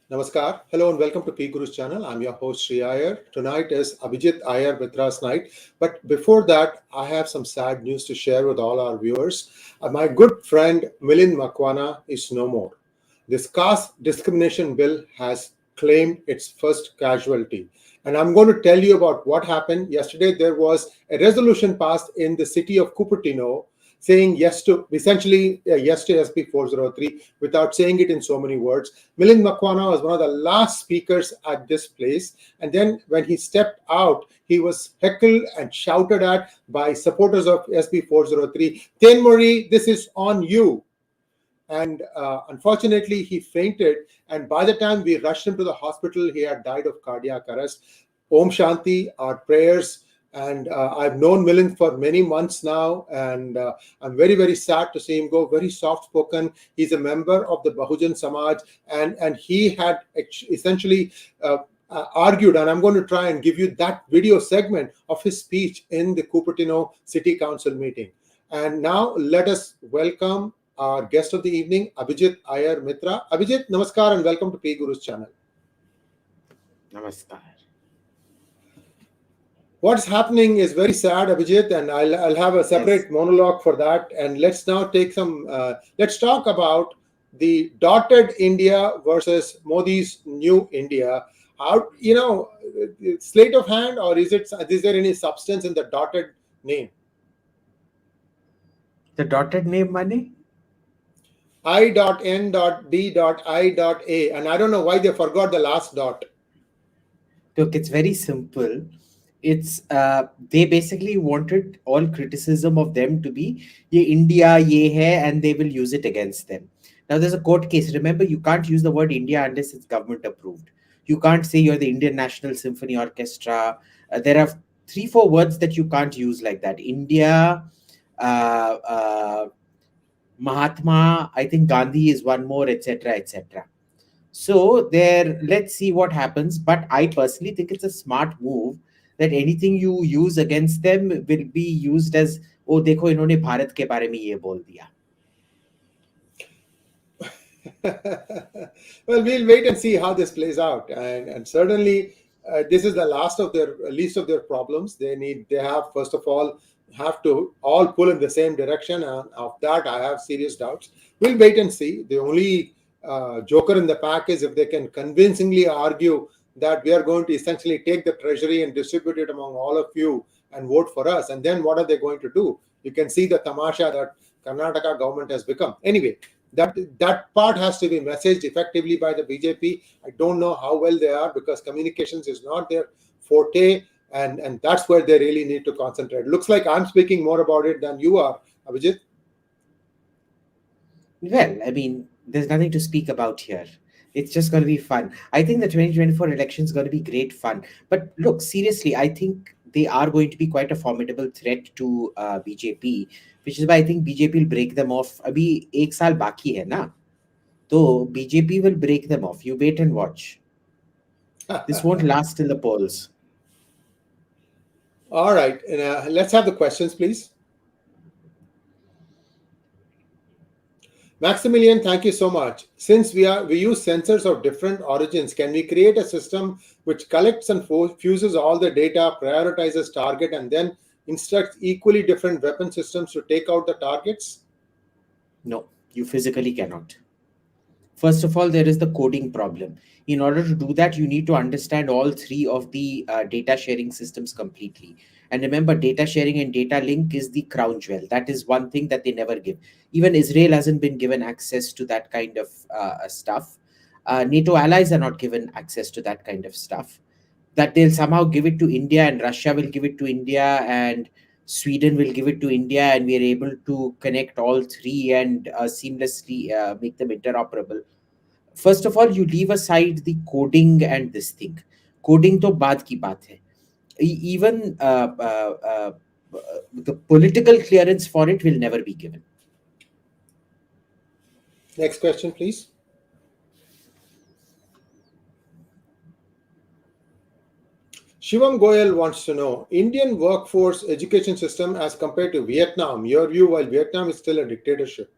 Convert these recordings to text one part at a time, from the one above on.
Namaskar. Hello and welcome to PGurus channel. I'm your host Sri Iyer. Tonight is Abhijit Iyer-Mitra's night. But before that, I have some sad news to share with all our viewers. My good friend Milind Makwana is no more. This caste discrimination bill has claimed its first casualty. And I'm going to tell you about what happened. Yesterday, there was a resolution passed in the city of Cupertino saying yes to SB 403 without saying it in so many words. Milind Makwana was one of the last speakers at this place. And then when he stepped out, he was heckled and shouted at by supporters of SB 403. Tenmuri, this is on you. And unfortunately, he fainted. And by the time we rushed him to the hospital, he had died of cardiac arrest. Om Shanti, our prayers. And I've known Milind for many months now, and I'm very, very sad to see him go. Very soft-spoken. He's a member of the Bahujan Samaj, and he had essentially argued, and I'm going to try and give you that video segment of his speech in the Cupertino City Council meeting. And now let us welcome our guest of the evening, Abhijit Iyer-Mitra. Abhijit, namaskar and welcome to PGurus channel. Namaskar. What's happening is very sad, Abhijit, and I'll have a separate monologue for that. And let's now take let's talk about the dotted India versus Modi's new India. How, sleight of hand, or is there any substance in the dotted name? The dotted name, money? I.N.D.I.A, and I don't know why they forgot the last dot. Look, it's very simple. It's they basically wanted all criticism of them to be ye India, ye hai, and they will use it against them. Now there's a court case. Remember, you can't use the word India unless it's government approved. You can't say you're the Indian National Symphony Orchestra. There are 3-4 words that you can't use like that. India, Mahatma, I think Gandhi is one more, etc., etc. So let's see what happens. But I personally think it's a smart move that anything you use against them will be used as, oh, dekho, inhone Bharat ke bare mein ye bol diya. Well, we'll wait and see how this plays out. And certainly, this is the least of their problems. They have, first of all, have to all pull in the same direction. And of that, I have serious doubts. We'll wait and see. The only joker in the pack is if they can convincingly argue that we are going to essentially take the treasury and distribute it among all of you and vote for us. And then what are they going to do? You can see the tamasha that Karnataka government has become. Anyway, that part has to be messaged effectively by the BJP. I don't know how well they are because communications is not their forte, and that's where they really need to concentrate. Looks like I'm speaking more about it than you are, Abhijit. Well, I mean, there's nothing to speak about here. It's just going to be fun. I think the 2024 election is going to be great fun. But look, seriously, I think they are going to be quite a formidable threat to BJP, which is why I think BJP will break them off. Abhi 1 saal baki hai na? So BJP will break them off. You wait and watch. This won't last till the polls. All right. Let's have the questions, please. Maximilian, thank you so much. Since we use sensors of different origins, can we create a system which collects and fuses all the data, prioritizes target, and then instructs equally different weapon systems to take out the targets? No, you physically cannot. First of all, there is the coding problem. In order to do that, you need to understand all 3 of the data sharing systems completely. And remember, data sharing and data link is the crown jewel. That is one thing that they never give. Even Israel hasn't been given access to that kind of stuff. NATO allies are not given access to that kind of stuff. That they'll somehow give it to India, and Russia will give it to India, and Sweden will give it to India, and we are able to connect all 3 and seamlessly make them interoperable. First of all, you leave aside the coding and this thing. Coding to baad ki baat hai. Even the political clearance for it will never be given. Next question, please. Shivam Goyal wants to know, Indian workforce education system as compared to Vietnam, your view while Vietnam is still a dictatorship.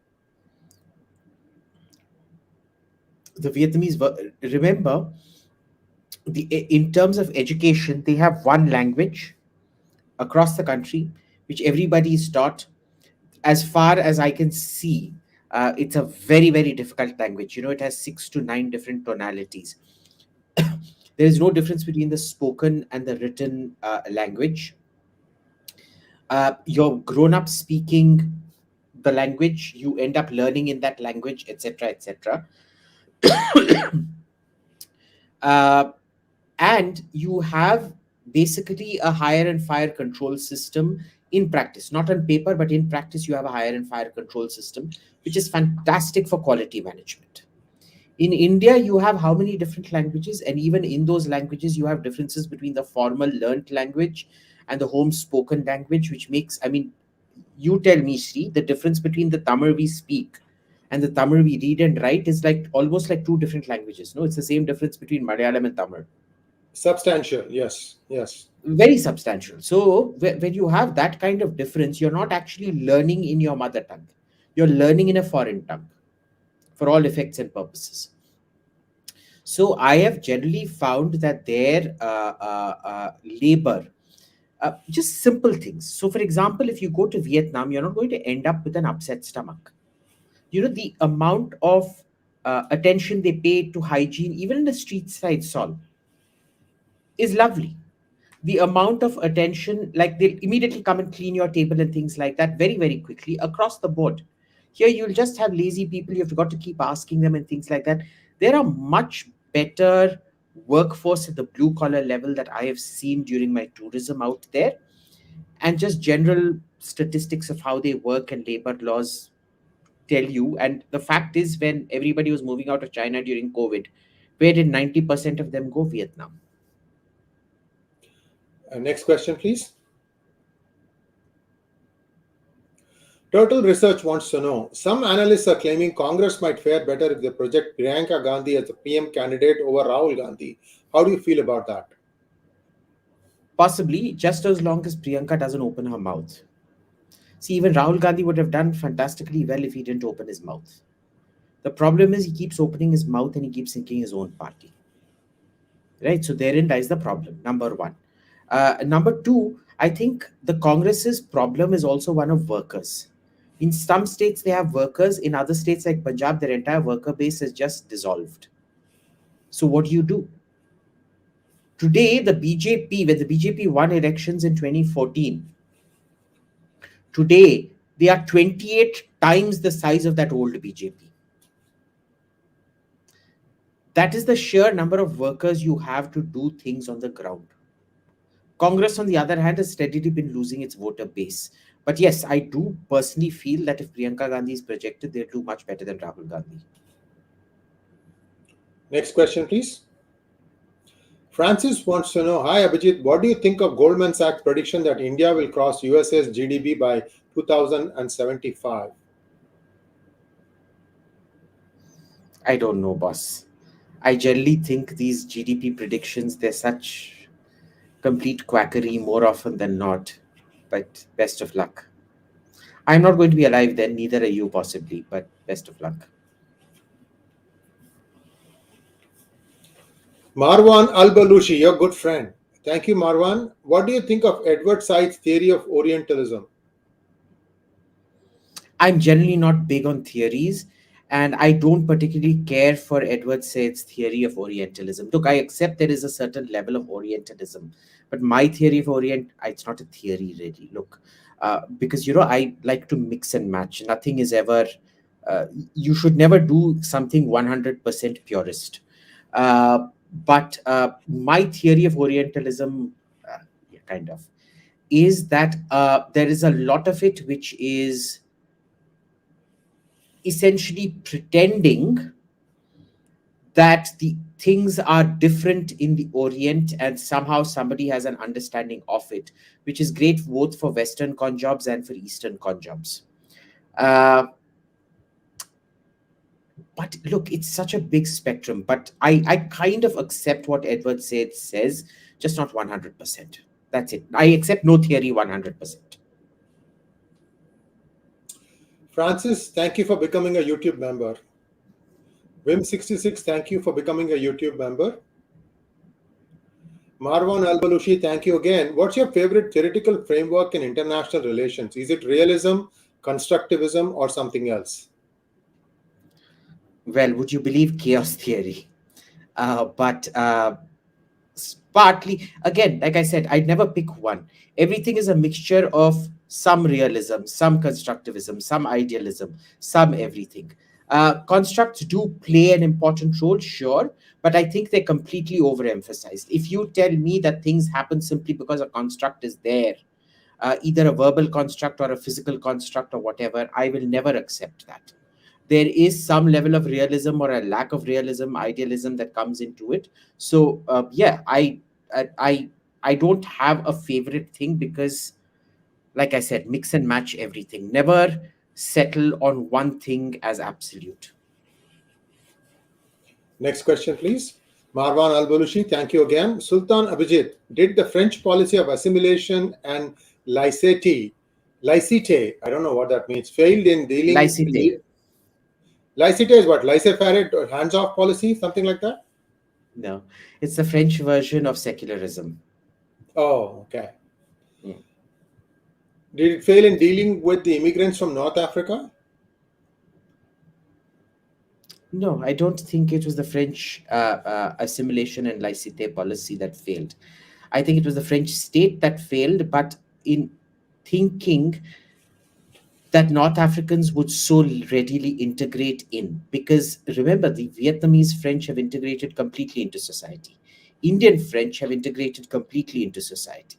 The Vietnamese, remember, in terms of education, they have one language across the country, which everybody is taught. As far as I can see, it's a very, very difficult language. You know, it has 6 to 9 different tonalities. There is no difference between the spoken and the written language. You're grown up speaking the language, you end up learning in that language, etc., etc. uh, and you have basically a hire and fire control system in practice, not on paper, but in practice you have a hire and fire control system, which is fantastic for quality management. In India, you have how many different languages, and even in those languages you have differences between the formal learnt language and the home spoken language, which makes, I mean, you tell me, Sri, the difference between the Tamil we speak and the Tamil we read and write is like almost like two different languages. No, it's the same difference between Malayalam and Tamil. Substantial, yes, yes. Very substantial. So when you have that kind of difference, you're not actually learning in your mother tongue. You're learning in a foreign tongue for all effects and purposes. So I have generally found that their labor, just simple things. So for example, if you go to Vietnam, you're not going to end up with an upset stomach. You know, the amount of attention they pay to hygiene, even in the street side stall, is lovely. The amount of attention, like they'll immediately come and clean your table and things like that very, very quickly across the board. Here, you'll just have lazy people. You've got to keep asking them and things like that. There are much better workforce at the blue collar level that I have seen during my tourism out there. And just general statistics of how they work and labor laws tell you. And the fact is, when everybody was moving out of China during COVID, where did 90% of them go? Vietnam. Next question, please. Turtle Research wants to know, some analysts are claiming Congress might fare better if they project Priyanka Gandhi as the PM candidate over Rahul Gandhi. How do you feel about that? Possibly, just as long as Priyanka doesn't open her mouth. See, even Rahul Gandhi would have done fantastically well if he didn't open his mouth. The problem is he keeps opening his mouth and he keeps thinking his own party. Right? So therein lies the problem, number one. Number two, I think the Congress's problem is also one of workers. In some states, they have workers. In other states like Punjab, their entire worker base is just dissolved. So what do you do? Today, the BJP, when the BJP won elections in 2014, today they are 28 times the size of that old BJP. That is the sheer number of workers you have to do things on the ground. Congress, on the other hand, has steadily been losing its voter base. But yes, I do personally feel that if Priyanka Gandhi is projected, they'll do much better than Rahul Gandhi. Next question, please. Francis wants to know, hi Abhijit, what do you think of Goldman Sachs' prediction that India will cross USA's GDP by 2075? I don't know, boss. I generally think these GDP predictions, they're such complete quackery more often than not. But best of luck. I'm not going to be alive then, neither are you possibly, but best of luck. Marwan Al-Balushi, your good friend. Thank you, Marwan. What do you think of Edward Said's theory of Orientalism? I'm generally not big on theories, and I don't particularly care for Edward Said's theory of Orientalism. Look, I accept there is a certain level of Orientalism, but my theory of it's not a theory really. Look, because I like to mix and match. Nothing is ever. You should never do something 100% purist. But my theory of Orientalism, yeah, kind of, is that there is a lot of it which is essentially pretending that the things are different in the Orient and somehow somebody has an understanding of it, which is great both for Western con jobs and for Eastern con jobs. But look, it's such a big spectrum. But I kind of accept what Edward Said says, just not 100%. That's it. I accept no theory 100%. Francis, thank you for becoming a YouTube member. Vim66, thank you for becoming a YouTube member. Marwan Al-Balushi, thank you again. What's your favorite theoretical framework in international relations? Is it realism, constructivism, or something else? Well, would you believe chaos theory? But partly, again, like I said, I'd never pick one. Everything is a mixture of some realism, some constructivism, some idealism, some everything. Constructs do play an important role, sure, but I think they're completely overemphasized. If you tell me that things happen simply because a construct is there, either a verbal construct or a physical construct or whatever, I will never accept that. There is some level of realism or a lack of realism, idealism that comes into it. So yeah, I I I don't have a favorite thing because, like I said, mix and match everything. Never settle on one thing as absolute. Next question, please. Marwan Al-Balushi, thank you again. Sultan Abhijit, did the French policy of assimilation and laïcité, laïcité, I don't know what that means, failed in dealing. Laicite. Laïcité is what? Laissez-faire or hands-off policy, something like that? No, it's the French version of secularism. Oh, okay. Mm. Did it fail in dealing with the immigrants from North Africa? No, I don't think it was the French assimilation and laicite policy that failed. I think it was the French state that failed, but in thinking that North Africans would so readily integrate in. Because remember, the Vietnamese French have integrated completely into society, Indian French have integrated completely into society.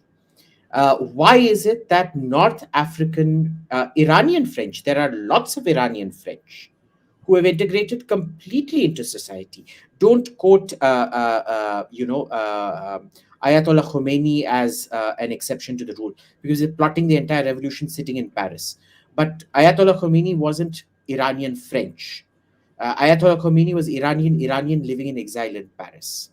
Why is it that North African, Iranian French, there are lots of Iranian French who have integrated completely into society? Don't quote, Ayatollah Khomeini as an exception to the rule because they're plotting the entire revolution sitting in Paris. But Ayatollah Khomeini wasn't Iranian French. Ayatollah Khomeini was Iranian living in exile in Paris.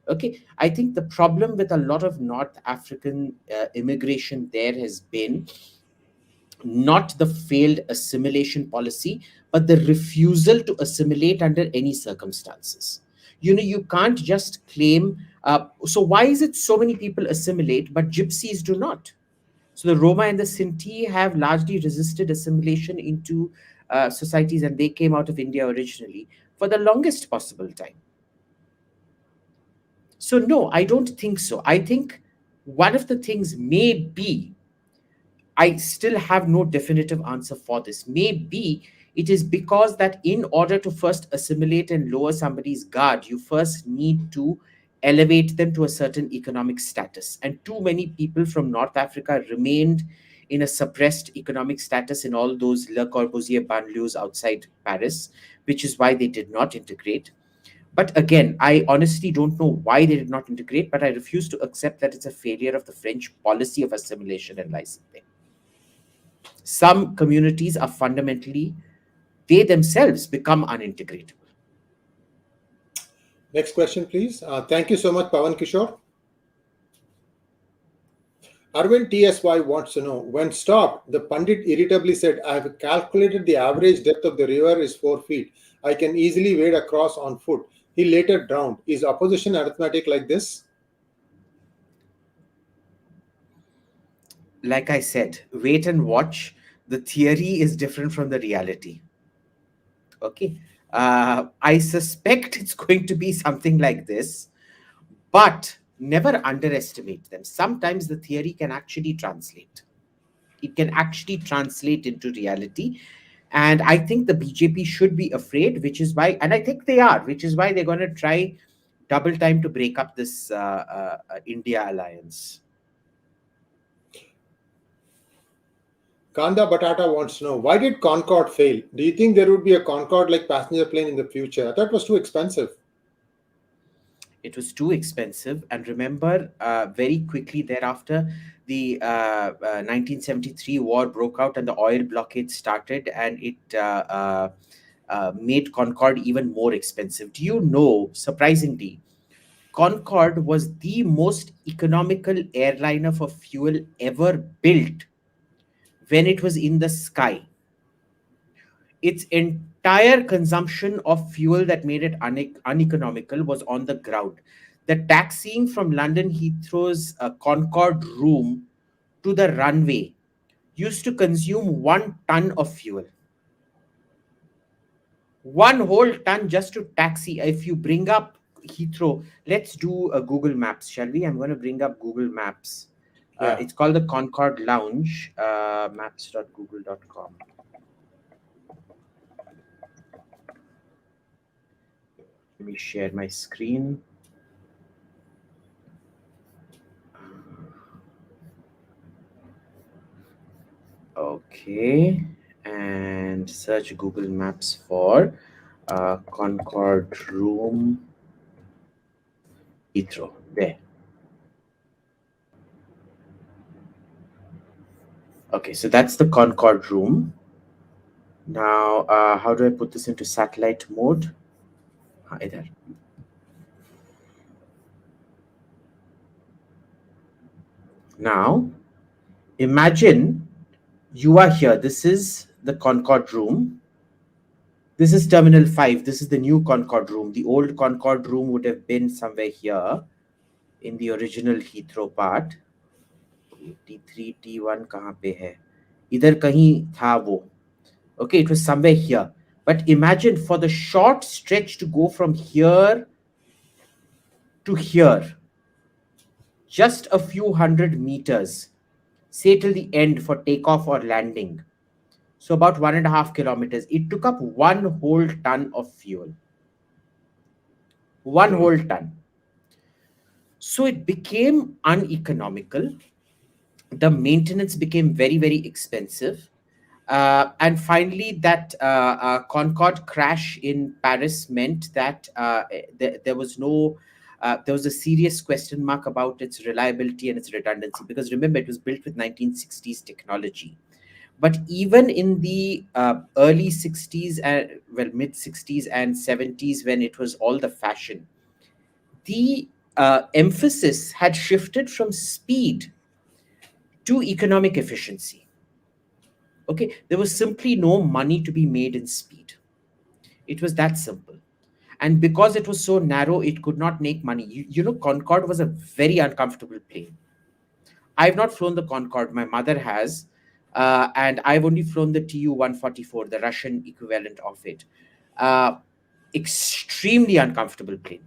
Okay, I think the problem with a lot of North African immigration there has been not the failed assimilation policy, but the refusal to assimilate under any circumstances. You can't just claim. So, why is it so many people assimilate, but gypsies do not? So, the Roma and the Sinti have largely resisted assimilation into societies, and they came out of India originally for the longest possible time. So, no, I don't think so. I think one of the things may be, I still have no definitive answer for this. Maybe it is because that in order to first assimilate and lower somebody's guard, you first need to elevate them to a certain economic status. And too many people from North Africa remained in a suppressed economic status in all those Le Corbusier banlieues outside Paris, which is why they did not integrate. But again, I honestly don't know why they did not integrate, but I refuse to accept that it's a failure of the French policy of assimilation and licensing. Some communities are fundamentally, they themselves become unintegratable. Next question, please. Thank you so much, Pawan Kishore. Arvind TSY wants to know, when stopped, the Pandit irritably said, I have calculated the average depth of the river is 4 feet. I can easily wade across on foot. He later drowned. Is opposition arithmetic like this? Like I said, wait and watch. The theory is different from the reality. Okay. I suspect it's going to be something like this, but never underestimate them. Sometimes the theory can actually translate. It can actually translate into reality. And I think the BJP should be afraid, which is why, and I think they are, which is why they're going to try double time to break up this India alliance. Kanda Batata wants to know, why did Concorde fail? Do you think there would be a Concorde like passenger plane in the future? I thought it was too expensive. It was too expensive. And remember, very quickly thereafter, the 1973 war broke out and the oil blockade started, and it made Concorde even more expensive. Do you know, surprisingly, Concorde was the most economical airliner for fuel ever built when it was in the sky. Its entire consumption of fuel that made it uneconomical was on the ground. The taxiing from London Heathrow's Concorde room to the runway used to consume 1 ton of fuel. 1 whole ton just to taxi. If you bring up Heathrow, let's do a Google Maps, shall we? I'm going to bring up Google Maps. Yeah. It's called the Concorde Lounge, maps.google.com. Let me share my screen. Okay, and search Google Maps for Concorde Room Heathrow. There. Okay, so that's the Concorde Room. Now, how do I put this into satellite mode? Either. Now, imagine you are here. This is the Concorde Room. This is Terminal 5. This is the new Concorde Room. The old Concorde Room would have been somewhere here in the original Heathrow part. T3, T1 kahan pe hai? Idhar kahin tha wo. Okay, it was somewhere here. But imagine for the short stretch to go from here to here, just a few hundred meters, say till the end for takeoff or landing. So about 1.5 kilometers. It took up 1 whole ton of fuel. 1 whole ton. So it became uneconomical. The maintenance became very, very expensive. And finally, that Concorde crash in Paris meant that there was a serious question mark about its reliability and its redundancy. Because remember, it was built with 1960s technology. But even in the early 60s, mid 60s and 70s, when it was all the fashion, the emphasis had shifted from speed to economic efficiency. Okay, there was simply no money to be made in speed. It was that simple. And because it was so narrow, it could not make money. You know, Concorde was a very uncomfortable plane. I've not flown the Concorde. My mother has. And I've only flown the Tu-144, the Russian equivalent of it. Extremely uncomfortable plane.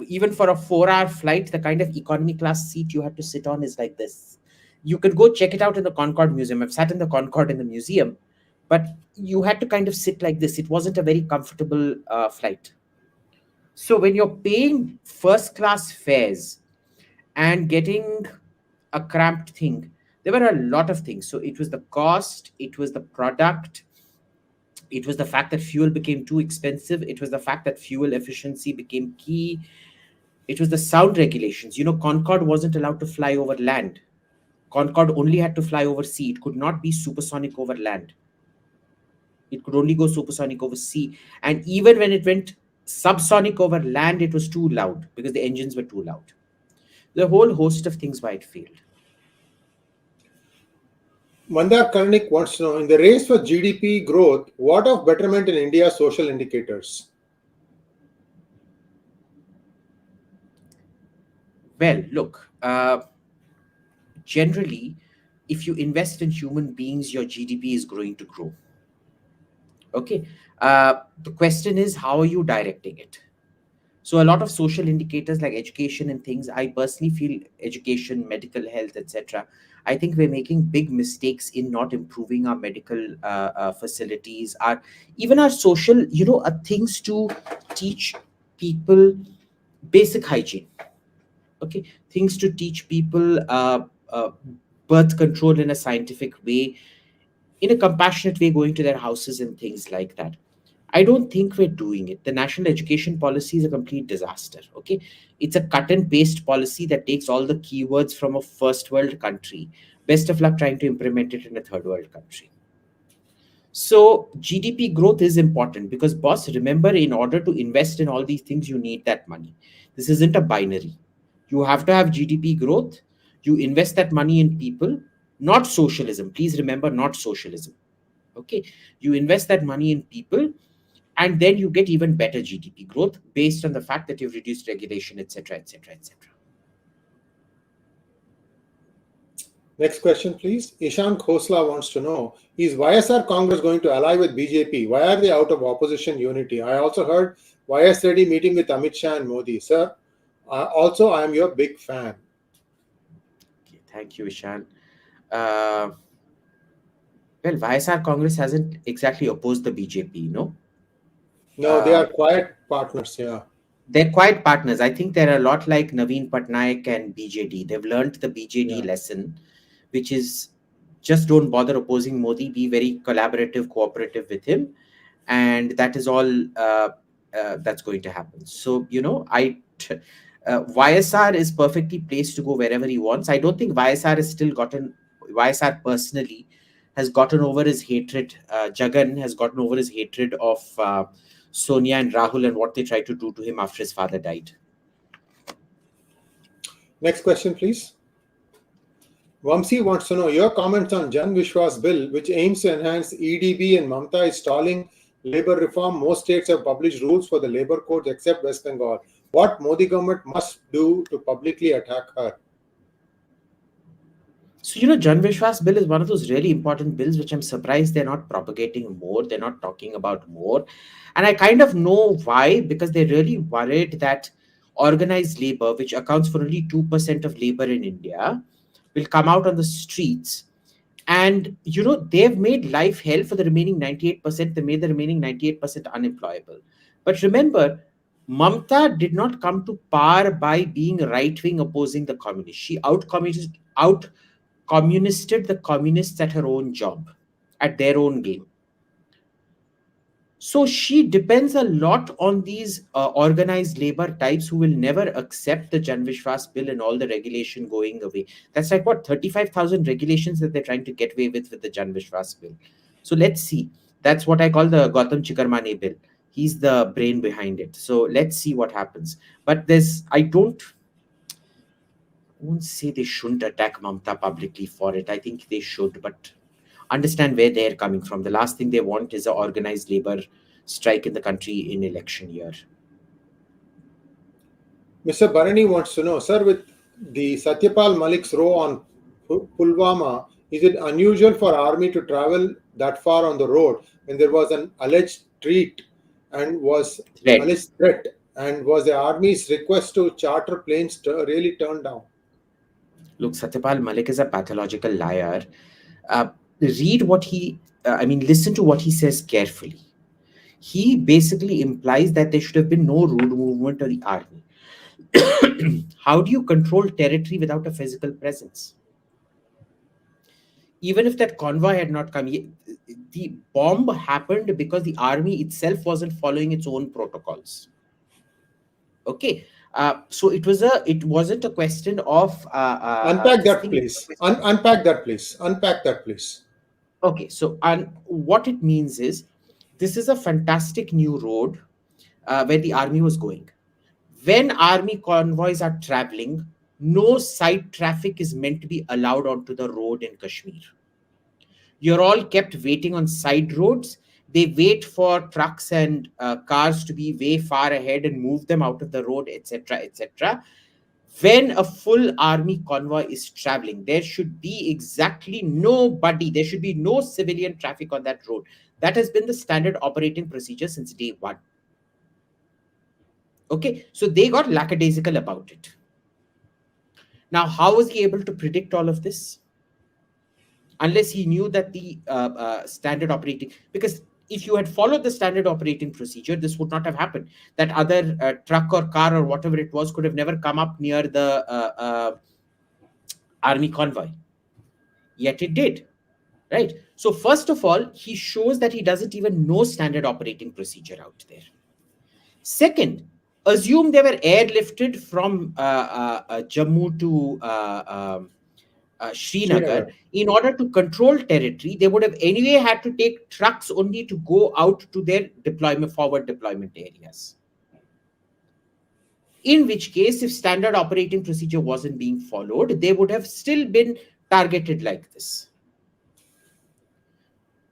Even for a 4-hour flight, the kind of economy class seat you had to sit on is like this. You could go check it out in the Concorde Museum. I've sat in the Concorde in the museum, but you had to kind of sit like this. It wasn't a very comfortable flight. So when you're paying first class fares and getting a cramped thing, there were a lot of things. So it was the cost, it was the product, it was the fact that fuel became too expensive, it was the fact that fuel efficiency became key, it was the sound regulations. You know, Concorde wasn't allowed to fly over land. Concorde only had to fly over sea. It could not be supersonic over land. It could only go supersonic over sea. And even when it went subsonic over land, it was too loud because the engines were too loud. The whole host of things why it failed. Mandar Karnik wants to know, in the race for GDP growth, what of betterment in India's social indicators? Well, look, generally, if you invest in human beings, your GDP is going to grow. Okay. The question is, how are you directing it? So a lot of social indicators like education and things, I personally feel education, medical health, etc. I think we're making big mistakes in not improving our medical facilities, even our social, things to teach people basic hygiene. Okay, things to teach people birth control in a scientific way, in a compassionate way, going to their houses and things like that. I don't think we're doing it. The national education policy is a complete disaster. Okay, it's a cut and paste policy that takes all the keywords from a first world country. Best of luck trying to implement it in a third world country. So GDP growth is important because, boss, remember, in order to invest in all these things, you need that money. This isn't a binary. You have to have GDP growth. You invest that money in people, not socialism. Please remember, not socialism. Okay, you invest that money in people, and then you get even better GDP growth based on the fact that you've reduced regulation, etc., etc., etc. Next question, please. Ishan Khosla wants to know, is YSR Congress going to ally with BJP? Why are they out of opposition unity? I also heard YS Reddy meeting with Amit Shah and Modi. Sir, also I am your big fan. Okay, thank you, Ishan. Uh, well, YSR Congress hasn't exactly opposed the BJP, no? No, they Uh, are quiet partners, yeah. they're quite partners. I think they're a lot like Naveen Patnaik and BJD. They've learned the BJD Yeah. lesson, which is just don't bother opposing Modi, be very collaborative, cooperative with him, and that is all that's going to happen. So, YSR is perfectly placed to go wherever he wants. I don't think YSR personally has gotten over his hatred. Jagan has gotten over his hatred of Sonia and Rahul and what they tried to do to him after his father died. Next question, please. Vamsi wants to know your comments on Jan Vishwas bill, which aims to enhance EDB and Mamata is stalling labor reform. Most states have published rules for the labor codes except West Bengal. What Modi government must do to publicly attack her? So, Jan Vishwas bill is one of those really important bills which I'm surprised they're not propagating more. They're not talking about more. And I kind of know why, because they're really worried that organized labor, which accounts for only 2% of labor in India, will come out on the streets. And, they've made life hell for the remaining 98%. They made the remaining 98% unemployable. But remember, Mamta did not come to power by being right wing opposing the communists. She out communisted the communists at her own job, at their own game. So she depends a lot on these organized labor types who will never accept the Jan Vishwas bill and all the regulation going away. That's like what, 35,000 regulations that they're trying to get away with the Jan Vishwas bill. So let's see. That's what I call the Gautam Chikarmani bill. He's the brain behind it. So let's see what happens. But I won't say they shouldn't attack Mamta publicly for it. I think they should, but understand where they're coming from. The last thing they want is an organized labor strike in the country in election year. Mr. Bharani wants to know, sir, with the Satyapal Malik's row on Pulwama, is it unusual for army to travel that far on the road when there was an alleged threat and was Threat. alleged threat and was the army's request to charter planes really turned down? Look, Satyapal Malik is a pathological liar. Read what listen to what he says carefully. He basically implies that there should have been no road movement of the army. How do you control territory without a physical presence? Even if that convoy had not come, the bomb happened because the army itself wasn't following its own protocols. Okay, so it wasn't a question of Unpack this that, thing. please. Unpack that, please. Unpack that, please. Okay, so what it means is this is a fantastic new road where the army was going. When army convoys are traveling, no side traffic is meant to be allowed onto the road in Kashmir. You're all kept waiting on side roads. They wait for trucks and cars to be way far ahead and move them out of the road, etc., etc. When a full army convoy is traveling, there should be exactly nobody, there should be no civilian traffic on that road. That has been the standard operating procedure since day one. Okay, so they got lackadaisical about it. Now, how was he able to predict all of this? Unless he knew that the standard operating, because if you had followed the standard operating procedure, this would not have happened. That other truck or car or whatever it was could have never come up near the army convoy. Yet it did, right? So first of all, he shows that he doesn't even know standard operating procedure out there. Second, assume they were airlifted from Jammu to Srinagar. Srinagar. In order to control territory, they would have anyway had to take trucks only to go out to their forward deployment areas. In which case, if standard operating procedure wasn't being followed, they would have still been targeted like this.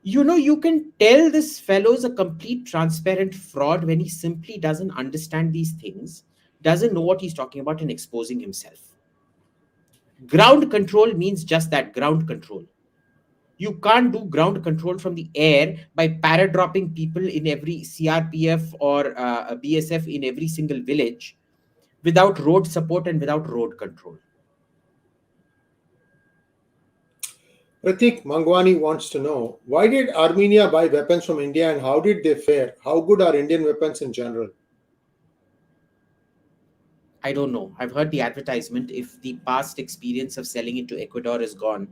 You can tell this fellow's a complete transparent fraud when he simply doesn't understand these things, doesn't know what he's talking about, and exposing himself. Ground control means just that, ground control. You can't do ground control from the air by paradropping people in every CRPF or a BSF in every single village without road support and without road control. Pratik Mangwani wants to know, why did Armenia buy weapons from India and how did they fare? How good are Indian weapons in general? I don't know. I've heard the advertisement. If the past experience of selling it to Ecuador is gone,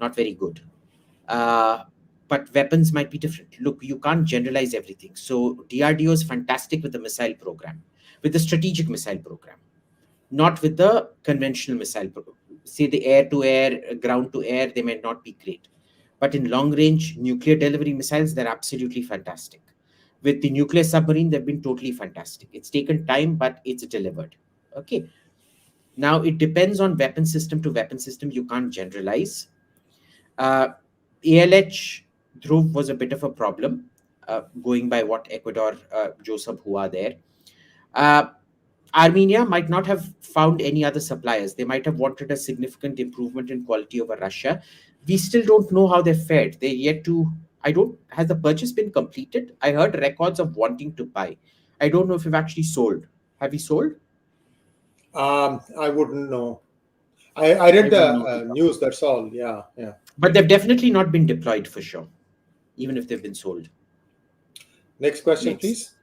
not very good. Uh, but weapons might be different. Look, you can't generalize everything. So DRDO is fantastic with the missile program, with the strategic missile program, not with the conventional missile program. Say the air to air, ground to air, they may not be great. But in long range nuclear delivery missiles, they're absolutely fantastic. With the nuclear submarine, they've been totally fantastic. It's taken time, but it's delivered. Okay. Now it depends on weapon system to weapon system. You can't generalize. Uh, ALH Dhruv was a bit of a problem, going by what Ecuador Joseph Hua there. Uh, Armenia might not have found any other suppliers. They might have wanted a significant improvement in quality over Russia. We still don't know how they fared. They yet to. I don't. Has the purchase been completed? I heard records of wanting to buy. I don't know if we've actually sold. Have we sold? I wouldn't know. I I read wouldn't the know. news, that's all. Yeah, yeah. But they've definitely not been deployed for sure, even if they've been sold. Next question, Next. please.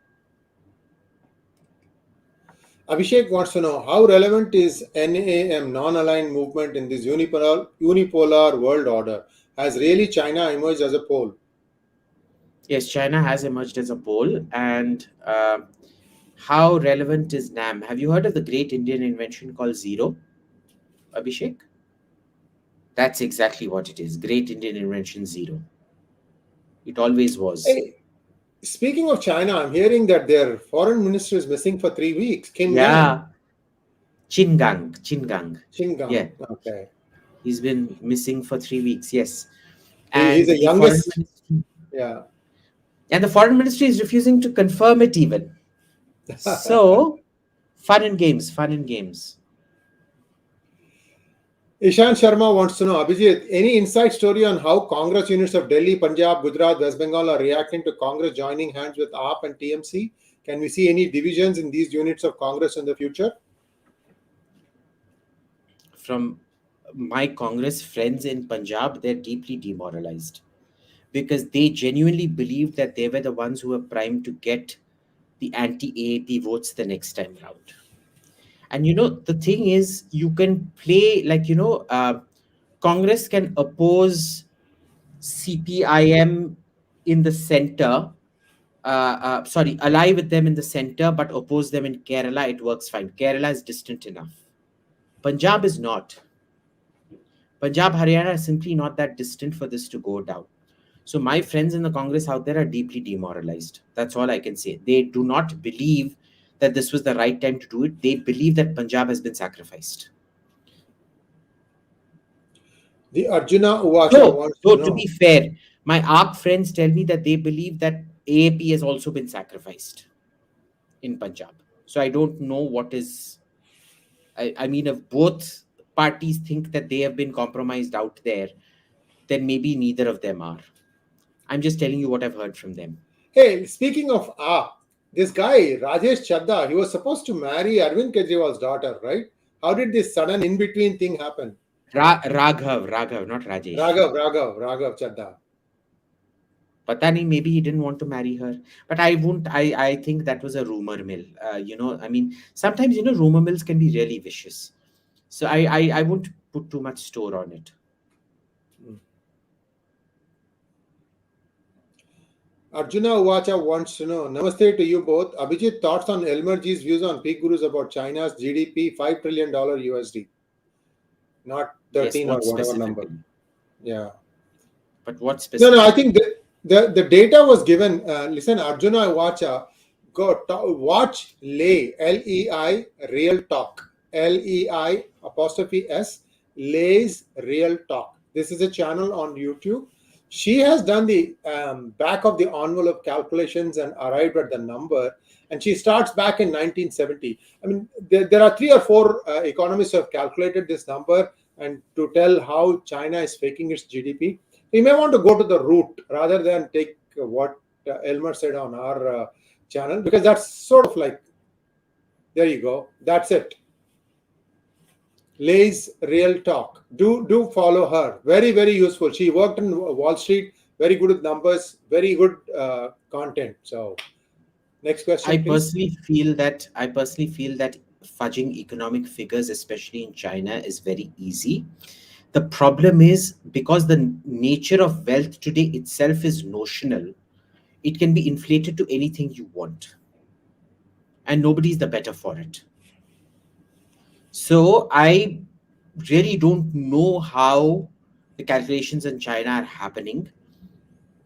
Abhishek wants to know, how relevant is NAM, non-aligned movement, in this unipolar world order? Has really China emerged as a pole? Yes, China has emerged as a pole. And how relevant is NAM? Have you heard of the great Indian invention called zero, Abhishek? That's exactly what it is. Great Indian invention zero. It always was. Hey, speaking of China, I'm hearing that their foreign minister is missing for 3 weeks. Kim Gang, Yeah, Chingang, Chingang. Yeah, Xinjiang. Okay. he's been missing for 3 weeks. Yes, He's and the the foreign youngest. ministry, Yeah. and the foreign ministry is refusing to confirm it even. So, fun and games, fun and games. Ishan Sharma wants to know, Abhijit, any inside story on how Congress units of Delhi, Punjab, Gujarat, West Bengal are reacting to Congress joining hands with AAP and TMC? Can we see any divisions in these units of Congress in the future? From my Congress friends in Punjab, they're deeply demoralized because they genuinely believed that they were the ones who were primed to get the anti AAP votes the next time round. And the thing is, you can play like, Congress can oppose CPIM in the center. Sorry, ally with them in the center, but oppose them in Kerala. It works fine. Kerala is distant enough. Punjab is not. Punjab, Haryana is simply not that distant for this to go down. So my friends in the Congress out there are deeply demoralized. That's all I can say. They do not believe that this was the right time to do it. They believe that Punjab has been sacrificed. The Arjuna Uvacha Though, wants to though to know. be fair, my ARC friends tell me that they believe that AAP has also been sacrificed in Punjab. So I don't know what is. I mean, if both parties think that they have been compromised out there, then maybe neither of them are. I'm just telling you what I've heard from them. Hey, speaking of AAP, this guy, Rajesh Chadda, he was supposed to marry Arvind Kejriwal's daughter, right? How did this sudden in-between thing happen? Raghav, not Rajesh. Raghav Chadda. Pata nahi, maybe he didn't want to marry her. But I won't, I think that was a rumor mill. I mean, sometimes, rumor mills can be really vicious. So I won't put too much store on it. Arjuna Uvacha wants to know, Namaste to you both. Abhijit, thoughts on Elmerji's views on PGurus about China's GDP, $5 trillion USD, not Yes, 13 or what whatever number. specifically? Yeah. But what No, I specifically? think the data was given. Listen, Arjuna Vacha, watch Lei, Lei, real talk, Lei apostrophe S, Lei's real talk. This is a channel on YouTube. She has done the back of the envelope calculations and arrived at the number. And she starts back in 1970. I mean, there are three or four economists who have calculated this number and to tell how China is faking its GDP. You may want to go to the root rather than take what Elmer said on our channel, because that's sort of like, there you go. That's it. Lay's Real Talk. Do follow her. Very, very useful. She worked in Wall Street. Very good with numbers. Very good content. So next question, please. I personally feel that fudging economic figures, especially in China, is very easy. The problem is because the nature of wealth today itself is notional, it can be inflated to anything you want, and nobody's the better for it. So I really don't know how the calculations in China are happening.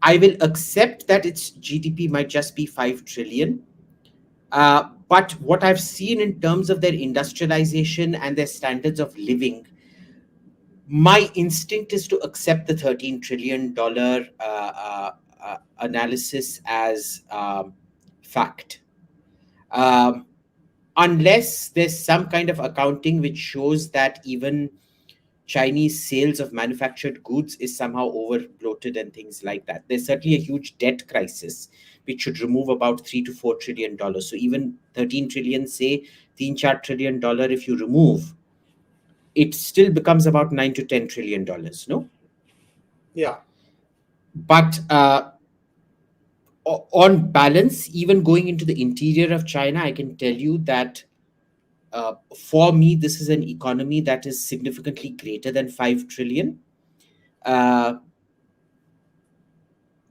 I will accept that its GDP might just be 5 trillion. But what I've seen in terms of their industrialization and their standards of living, my instinct is to accept the $13 trillion analysis as fact. Um, Unless there's some kind of accounting which shows that even Chinese sales of manufactured goods is somehow over bloated and things like that. There's certainly a huge debt crisis which should remove about $3 to $4 trillion. So even 13 trillion, say, $3 trillion, if you remove, it still becomes about $9 to $10 trillion. No, Yeah. but on balance, even going into the interior of China, I can tell you that for me, this is an economy that is significantly greater than 5 trillion. Uh,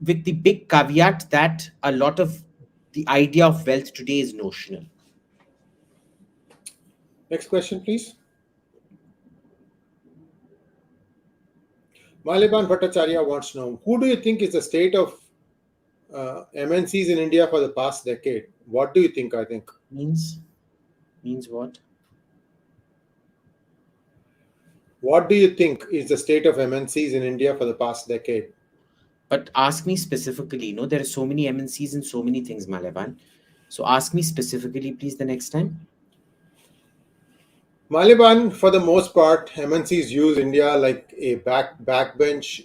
with the big caveat that a lot of the idea of wealth today is notional. Next question, please. Maliban Bhattacharya wants to know, who do you think is the state of MNCs in India for the past decade? What do you think? I think Means what? What do you think is the state of MNCs in India for the past decade? But ask me specifically. There are so many MNCs and so many things, Malaban. So ask me specifically, please, the next time. Maliban, for the most part, MNCs use India like a backbench,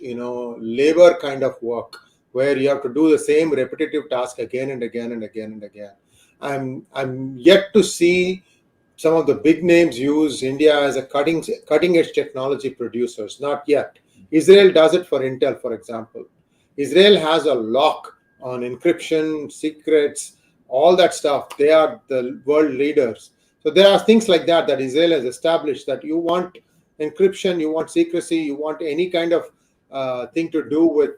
labor kind of work where you have to do the same repetitive task again and again and again and again. I'm yet to see some of the big names use India as a cutting edge technology producers. Not yet. Israel does it for Intel, for example. Israel has a lock on encryption, secrets, all that stuff. They are the world leaders. So there are things like that Israel has established, that you want encryption, you want secrecy, you want any kind of thing to do with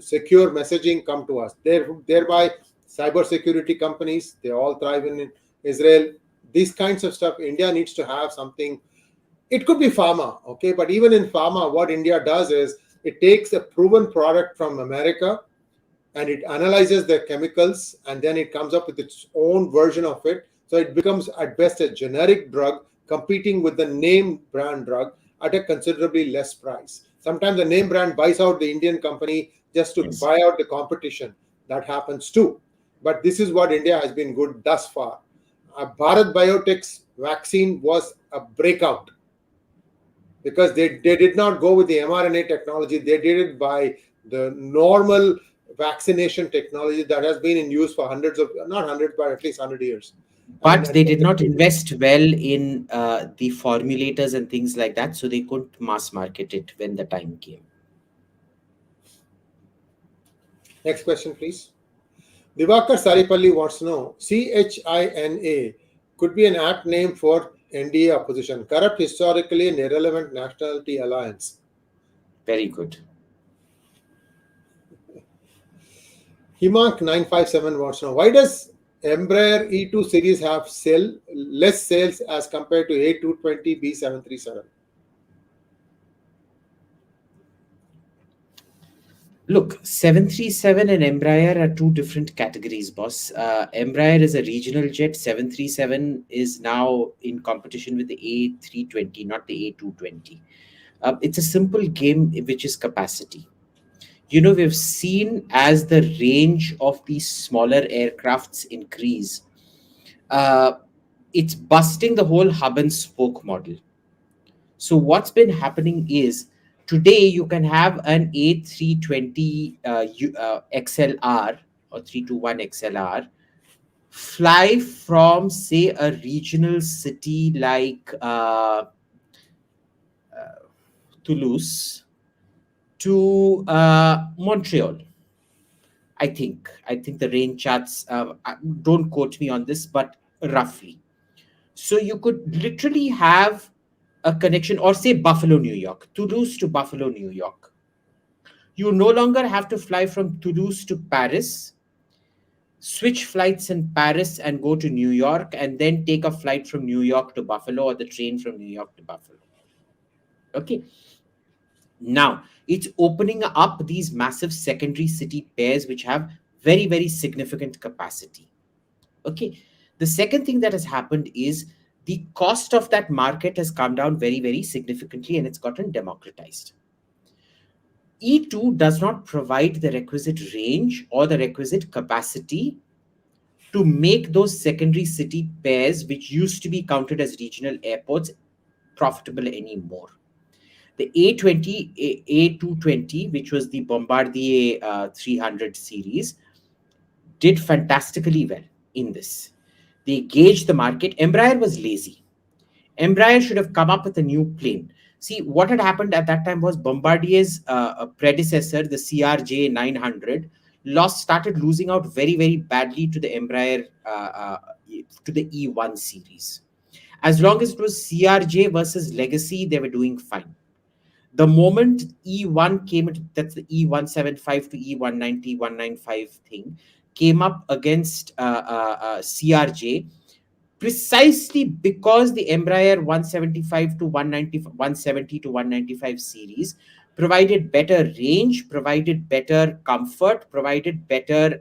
secure messaging, come to us. Thereby, cybersecurity companies, they all thrive in Israel. These kinds of stuff, India needs to have something. It could be pharma, okay? But even in pharma, what India does is it takes a proven product from America and it analyzes the chemicals, and then it comes up with its own version of it. So it becomes at best a generic drug competing with the name brand drug at a considerably less price. Sometimes the name brand buys out the Indian company just to buy out the competition. That happens too. But this is what India has been good thus far. Bharat Biotech's vaccine was a breakout because they did not go with the mRNA technology. They did it by the normal vaccination technology that has been in use for not hundreds, but at least 100 years. But they did not invest well in the formulators and things like that, so they couldn't mass market it when the time came. Next question, please. Divakar Saripalli wants to know, CHINA could be an apt name for NDA opposition. Corrupt, historically and irrelevant nationality alliance. Very good. Himank 957 wants to know, why does Embraer E2 series have less sales as compared to A220 B737? Look, 737 and Embraer are two different categories, boss. Embraer is a regional jet. 737 is now in competition with the A320, not the A220. It's a simple game which is capacity. we've seen as the range of these smaller aircrafts increase, uh, it's busting the whole hub and spoke model. So what's been happening is today you can have an A320 XLR or 321 XLR fly from, say, a regional city like Toulouse to Montreal. I think the range charts. Don't quote me on this, but roughly. So you could literally have a connection, or say Buffalo, New York, Toulouse to Buffalo, New York. You no longer have to fly from Toulouse to Paris, switch flights in Paris and go to New York, and then take a flight from New York to Buffalo or the train from New York to Buffalo. Okay. Now, it's opening up these massive secondary city pairs which have very, very significant capacity. Okay. The second thing that has happened is the cost of that market has come down very, very significantly and it's gotten democratized. E2 does not provide the requisite range or the requisite capacity to make those secondary city pairs, which used to be counted as regional airports, profitable anymore. The A20, A220, which was the Bombardier 300 series, did fantastically well in this. They gauged the market. Embraer was lazy. Embraer should have come up with a new plane. See, what had happened at that time was Bombardier's predecessor, the CRJ 900, started losing out very, very badly to the Embraer, to the E1 series. As long as it was CRJ versus Legacy, they were doing fine. The moment E1 came, that's the E175 to E190, 195 thing, came up against CRJ, precisely because the Embraer 175 to 190, 170 to 195 series provided better range, provided better comfort, provided better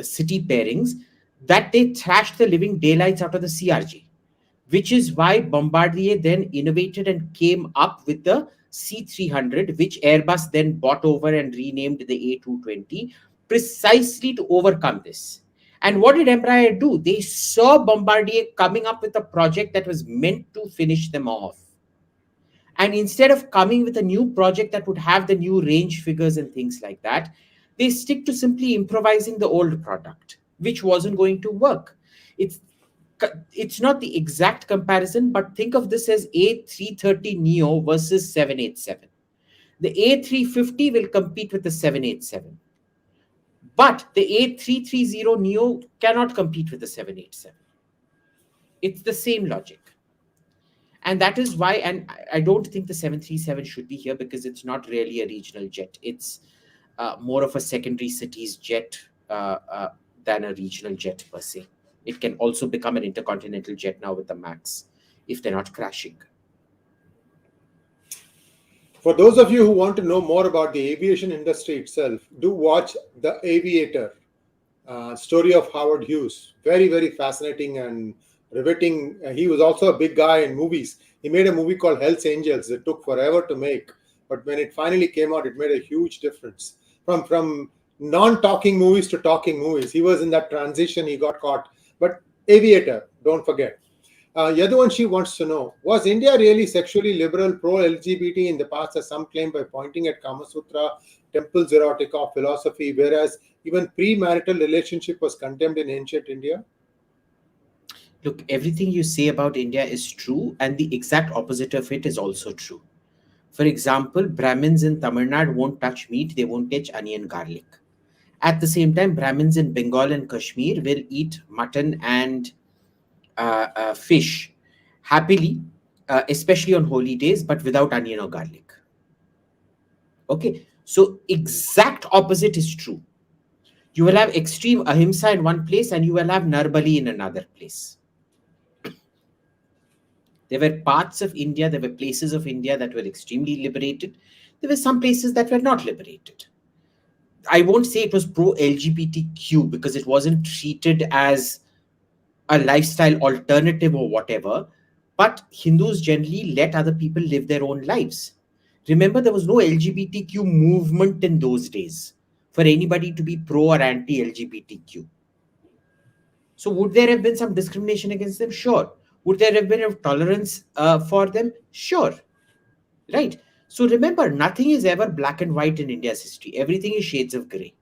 city pairings, that they thrashed the living daylights out of the CRJ, which is why Bombardier then innovated and came up with the C300, which Airbus then bought over and renamed the A220, precisely to overcome this. And what did Embraer do? They saw Bombardier coming up with a project that was meant to finish them off. And instead of coming with a new project that would have the new range figures and things like that, they stick to simply improvising the old product, which wasn't going to work. It's not the exact comparison, but think of this as A330 Neo versus 787. The A350 will compete with the 787. But the A330 Neo cannot compete with the 787. It's the same logic. And that is why, and I don't think the 737 should be here because it's not really a regional jet. It's more of a secondary cities jet than a regional jet per se. It can also become an intercontinental jet now with the MAX if they're not crashing. For those of you who want to know more about the aviation industry itself, do watch The Aviator, story of Howard Hughes. Very, very fascinating and riveting. He was also a big guy in movies. He made a movie called Hell's Angels. It took forever to make, but when it finally came out, it made a huge difference. From non-talking movies to talking movies, he was in that transition. He got caught. But Aviator, don't forget. Yaduvanshi wants to know, was India really sexually liberal, pro-LGBT in the past, as some claim, by pointing at Kama Sutra, temples erotica philosophy, whereas even premarital relationship was condemned in ancient India? Look, everything you say about India is true, and the exact opposite of it is also true. For example, Brahmins in Tamil Nadu won't touch meat, they won't touch onion garlic. At the same time, Brahmins in Bengal and Kashmir will eat mutton and fish happily, especially on holy days, but without onion or garlic. Okay, so exact opposite is true. You will have extreme ahimsa in one place and you will have Narbali in another place. There were parts of India, there were places of India that were extremely liberated. There were some places that were not liberated. I won't say it was pro-LGBTQ because it wasn't treated as a lifestyle alternative or whatever, but Hindus generally let other people live their own lives. Remember, there was no LGBTQ movement in those days for anybody to be pro or anti LGBTQ. So, would there have been some discrimination against them? Sure. Would there have been a tolerance for them? Sure. Right. So, remember, nothing is ever black and white in India's history, everything is shades of gray.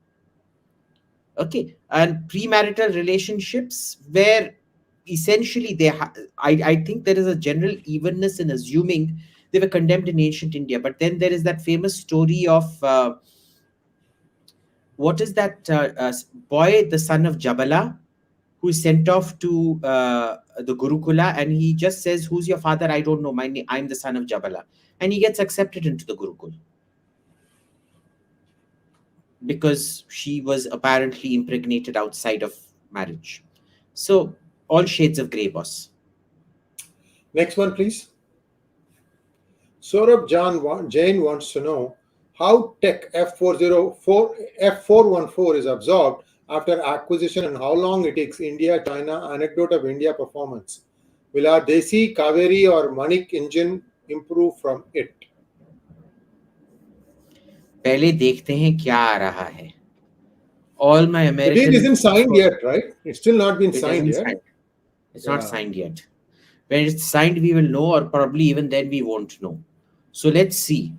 Okay. And premarital relationships, where essentially I think there is a general evenness in assuming they were condemned in ancient India. But then there is that famous story of what is that boy, the son of Jabala, who is sent off to the Gurukula, and he just says, "Who's your father? I don't know. I'm the son of Jabala," and he gets accepted into the Gurukul because she was apparently impregnated outside of marriage. So all shades of grey, boss. Next one, please. Saurabh Jain wants to know how Tech F414 is absorbed after acquisition and how long it takes. India, China, anecdote of India performance. Will our Desi, Kaveri or Manik engine improve from it? पहले देखते हैं क्या आ रहा है. All my The deal American isn't signed yet, right? It's still not been it signed hasn't yet. signed. It's not Yeah. signed yet. When it's signed, we will know, or probably even then we won't know. So let's see.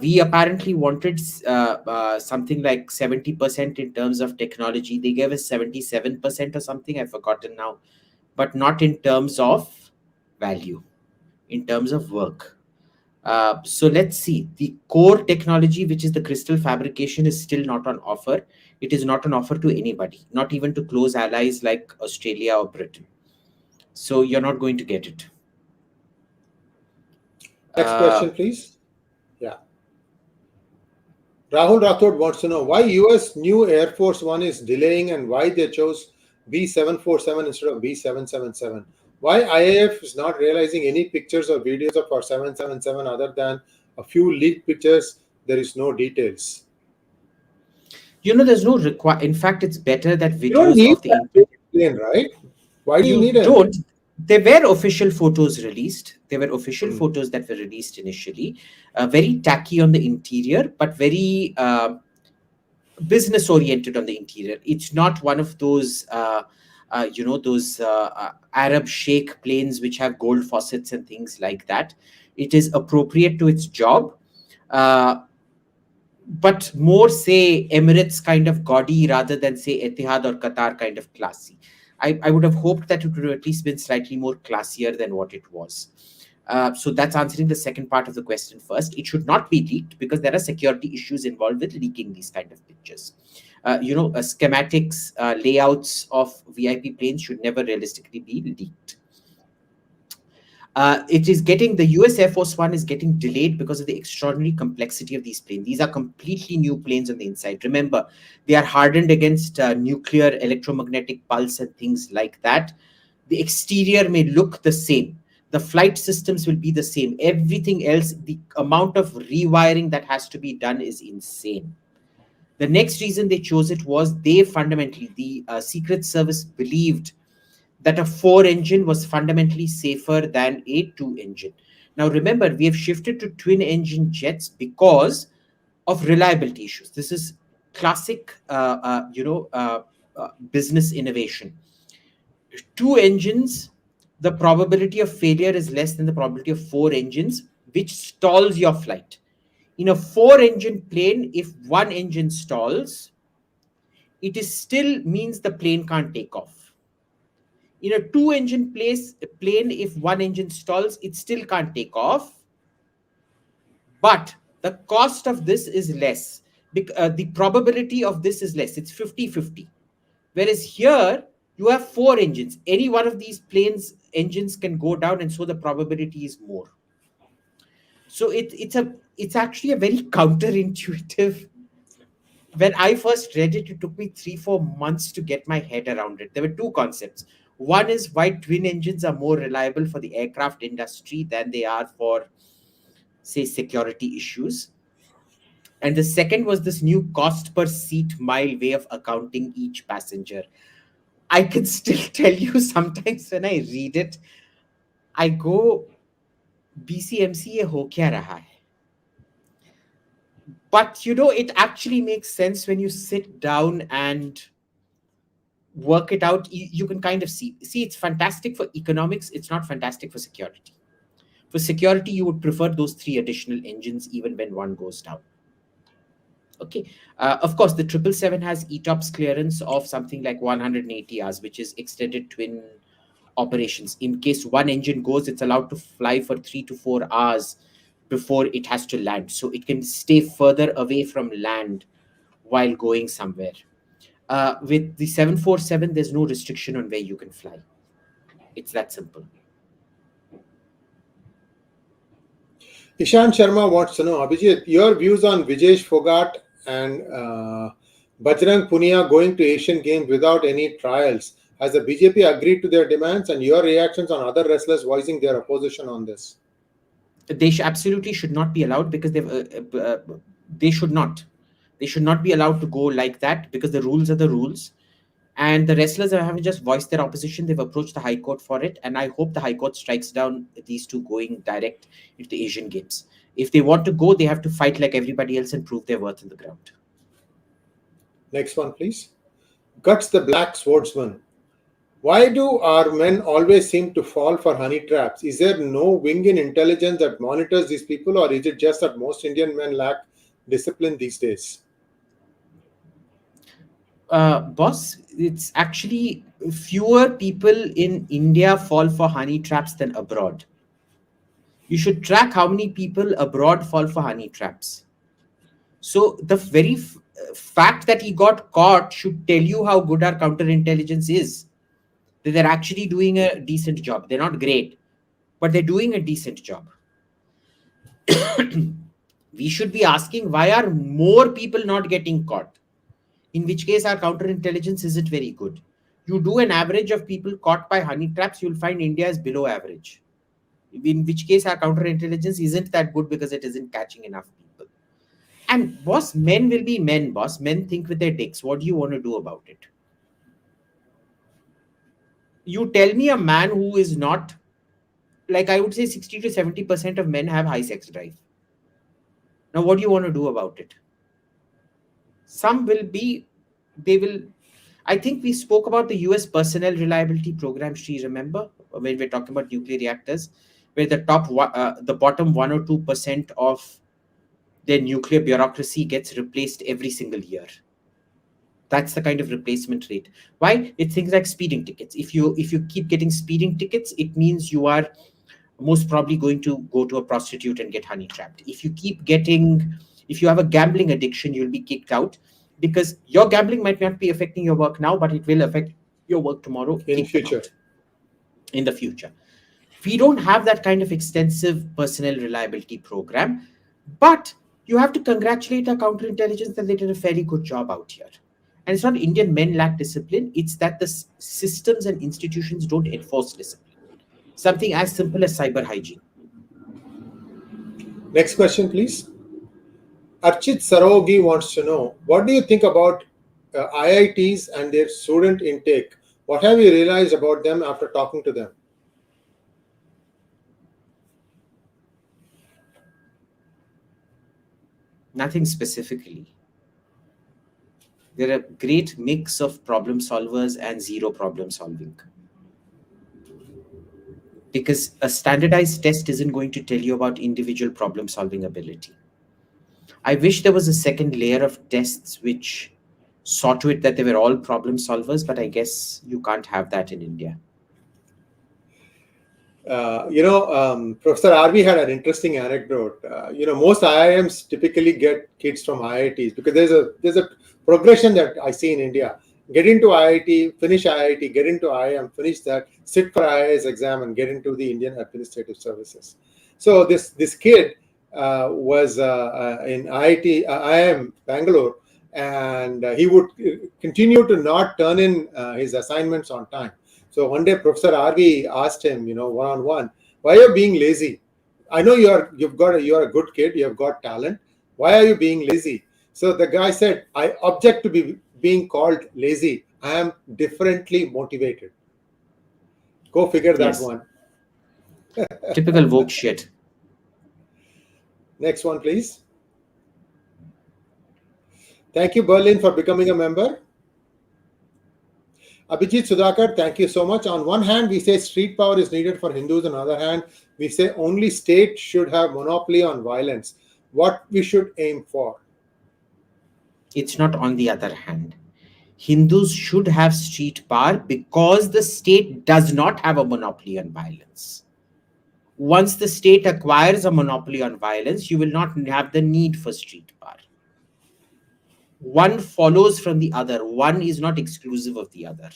We apparently wanted something like 70% in terms of technology. They gave us 77% or something. I've forgotten now, but not in terms of value, in terms of work. So let's see. The core technology, which is the crystal fabrication, is still not on offer. It is not on offer to anybody, not even to close allies like Australia or Britain. So you're not going to get it. Next question, please. Yeah. Rahul Rathod wants to know why US new Air Force One is delaying and why they chose B747 instead of B777. Why IAF is not realizing any pictures or videos of our 777 other than a few leaked pictures. There is no details. There's no require. In fact, it's better that You don't videos need of the that big plane, right? Why do you you need an? don't. There were official photos released. There were official Hmm. photos that were released initially, very tacky on the interior, but very business oriented on the interior. It's not one of those those Arab Sheikh planes which have gold faucets and things like that. It is appropriate to its job, but more say Emirates kind of gaudy rather than say Etihad or Qatar kind of classy. I would have hoped that it would have at least been slightly more classier than what it was. So that's answering the second part of the question first. It should not be leaked because there are security issues involved with leaking these kind of pictures. Schematics, layouts of VIP planes should never realistically be leaked. It is getting, the US Air Force One is getting delayed because of the extraordinary complexity of these planes. These are completely new planes on the inside. Remember, they are hardened against nuclear, electromagnetic pulse and things like that. The exterior may look the same. The flight systems will be the same. Everything else, the amount of rewiring that has to be done is insane. The next reason they chose it was they fundamentally, the Secret Service believed that a 4 engine was fundamentally safer than a 2 engine. Now remember, we have shifted to twin engine jets because of reliability issues. This is classic, business innovation. 2 engines, the probability of failure is less than the probability of 4 engines, which stalls your flight. In a 4 engine plane, if 1 engine stalls, it is still means the plane can't take off. In a 2 engine plane, if 1 engine stalls, it still can't take off. But the cost of this is less. The probability of this is less. It's 50-50. Whereas here, you have 4 engines. Any one of these planes' engines can go down, and so the probability is more. So it's actually a very counterintuitive. When I first read it, it took me 3-4 months to get my head around it. There were 2 concepts. One is why twin engines are more reliable for the aircraft industry than they are for, say, security issues. And the second was this new cost per seat mile way of accounting each passenger. I can still tell you sometimes when I read it, I go, BCMC ye ho kya raha hai? But it actually makes sense when you sit down and work it out. You can kind of see it's fantastic for economics. It's not fantastic for security. For security, you would prefer those three additional engines even when one goes down. Okay. Of course, the 777 has ETOPS clearance of something like 180 hours, which is extended twin operations. In case one engine goes, it's allowed to fly for 3 to 4 hours before it has to land. So it can stay further away from land while going somewhere. With the 747, there's no restriction on where you can fly. It's that simple. Ishan Sharma wants to know, Abhijit, your views on Vijesh Phogat and Bajrang Punia going to Asian Games without any trials. Has the BJP agreed to their demands, and your reactions on other wrestlers voicing their opposition on this? They absolutely should not be allowed, because they should not. They should not be allowed to go like that, because the rules are the rules. And the wrestlers haven't just voiced their opposition, they've approached the High Court for it. And I hope the High Court strikes down these two going direct into the Asian Games. If they want to go, they have to fight like everybody else and prove their worth in the ground. Next one, please. Guts the Black Swordsman. Why do our men always seem to fall for honey traps? Is there no wing in intelligence that monitors these people, or is it just that most Indian men lack discipline these days? Boss, it's actually fewer people in India fall for honey traps than abroad. You should track how many people abroad fall for honey traps. So the very fact that he got caught should tell you how good our counterintelligence is. That they're actually doing a decent job. They're not great, but they're doing a decent job. We should be asking, why are more people not getting caught? In which case our counterintelligence isn't very good. You do an average of people caught by honey traps, you'll find India is below average. In which case our counterintelligence isn't that good, because it isn't catching enough people. And boss, men will be men, boss. Men think with their dicks. What do you want to do about it? You tell me a man who is not, like, I would say 60 to 70% of men have high sex drive. Now, what do you want to do about it? Some will be, they will, I think we spoke about the US personnel reliability program, Shri, remember? When we're talking about nuclear reactors, where the bottom 1 or 2% of their nuclear bureaucracy gets replaced every single year. That's the kind of replacement rate. Why? It's things like speeding tickets. If you keep getting speeding tickets, it means you are most probably going to go to a prostitute and get honey trapped. If you have a gambling addiction, you'll be kicked out, because your gambling might not be affecting your work now, but it will affect your work tomorrow. In future. In the future. We don't have that kind of extensive personnel reliability program, but you have to congratulate our counterintelligence that they did a fairly good job out here. And it's not Indian men lack discipline, it's that the systems and institutions don't enforce discipline. Something as simple as cyber hygiene. Next question, please. Archit Sarogi wants to know, what do you think about IITs and their student intake? What have you realized about them after talking to them? Nothing specifically. They're a great mix of problem solvers and zero problem solving. Because a standardized test isn't going to tell you about individual problem solving ability. I wish there was a second layer of tests which saw to it that they were all problem solvers, but I guess you can't have that in India. Professor RV had an interesting anecdote. Most IIMs typically get kids from IITs, because there's a progression that I see in India. Get into IIT, finish IIT, get into IIM, finish that, sit for IIS exam, and get into the Indian Administrative Services. So this kid was in IIM Bangalore, and he would continue to not turn in his assignments on time. So one day, Professor RV asked him, one-on-one, why are you being lazy? I know you're a good kid, you have got talent. Why are you being lazy? So the guy said, I object to being called lazy. I am differently motivated. Go figure that one. Typical woke shit. Next one, please. Thank you, Berlin, for becoming a member. Abhijit Sudhakar, thank you so much. On one hand, we say street power is needed for Hindus. On the other hand, we say only state should have monopoly on violence. What we should aim for? It's not on the other hand. Hindus should have street power because the state does not have a monopoly on violence. Once the state acquires a monopoly on violence, you will not have the need for street power. One follows from the other. One is not exclusive of the other.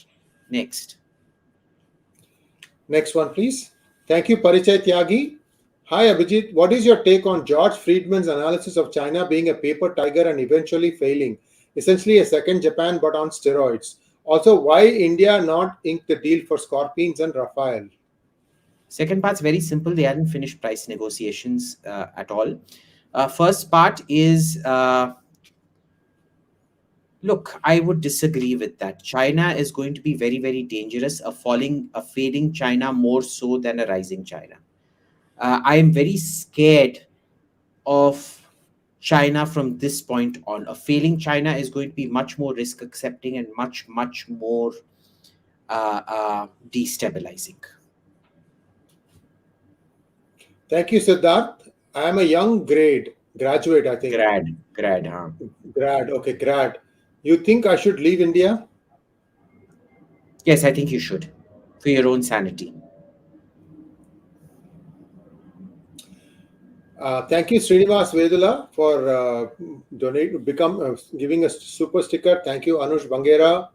Next. Next one, please. Thank you, Parichay Tyagi. Hi, Abhijit. What is your take on George Friedman's analysis of China being a paper tiger and eventually failing? Essentially a second Japan, but on steroids. Also, why India not ink the deal for Scorpions and Rafale? Second part's very simple. They hadn't finished price negotiations at all. First part is, look, I would disagree with that. China is going to be very, very dangerous. A failing China more so than a rising China. I am very scared of China from this point on. A failing China is going to be much more risk accepting and much, much more destabilizing. Thank you, Siddharth. I am a young graduate, I think. Grad, huh? Grad, okay, grad. You think I should leave India? Yes, I think you should, for your own sanity. Thank you, Srinivas Vedula, for giving us super sticker. Thank you, Anush Bangera.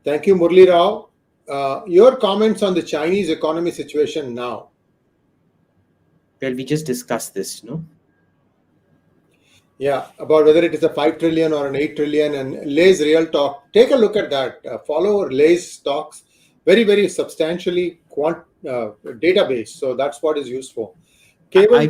Thank you, Murli Rao. Your comments on the Chinese economy situation now? Well, we just discussed this, no? Yeah, about whether it is a 5 trillion or an 8 trillion, and Lay's Real Talk. Take a look at that. Follow Lay's stocks. Very, very substantially database. So that's what is used for. I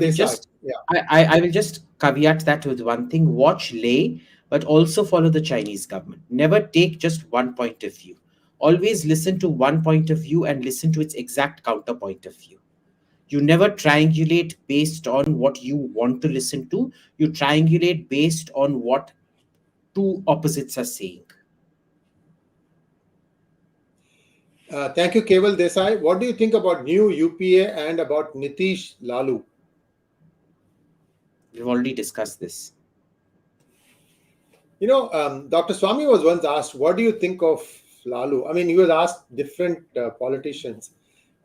will just caveat that with one thing. Watch Lay, but also follow the Chinese government. Never take just one point of view. Always listen to one point of view and listen to its exact counterpoint of view. You never triangulate based on what you want to listen to. You triangulate based on what two opposites are saying. Thank you, Keval Desai. What do you think about new UPA and about Nitish Lalu? We've already discussed this. You know, Dr. Swami was once asked, what do you think of Lalu? I mean, he was asked different politicians.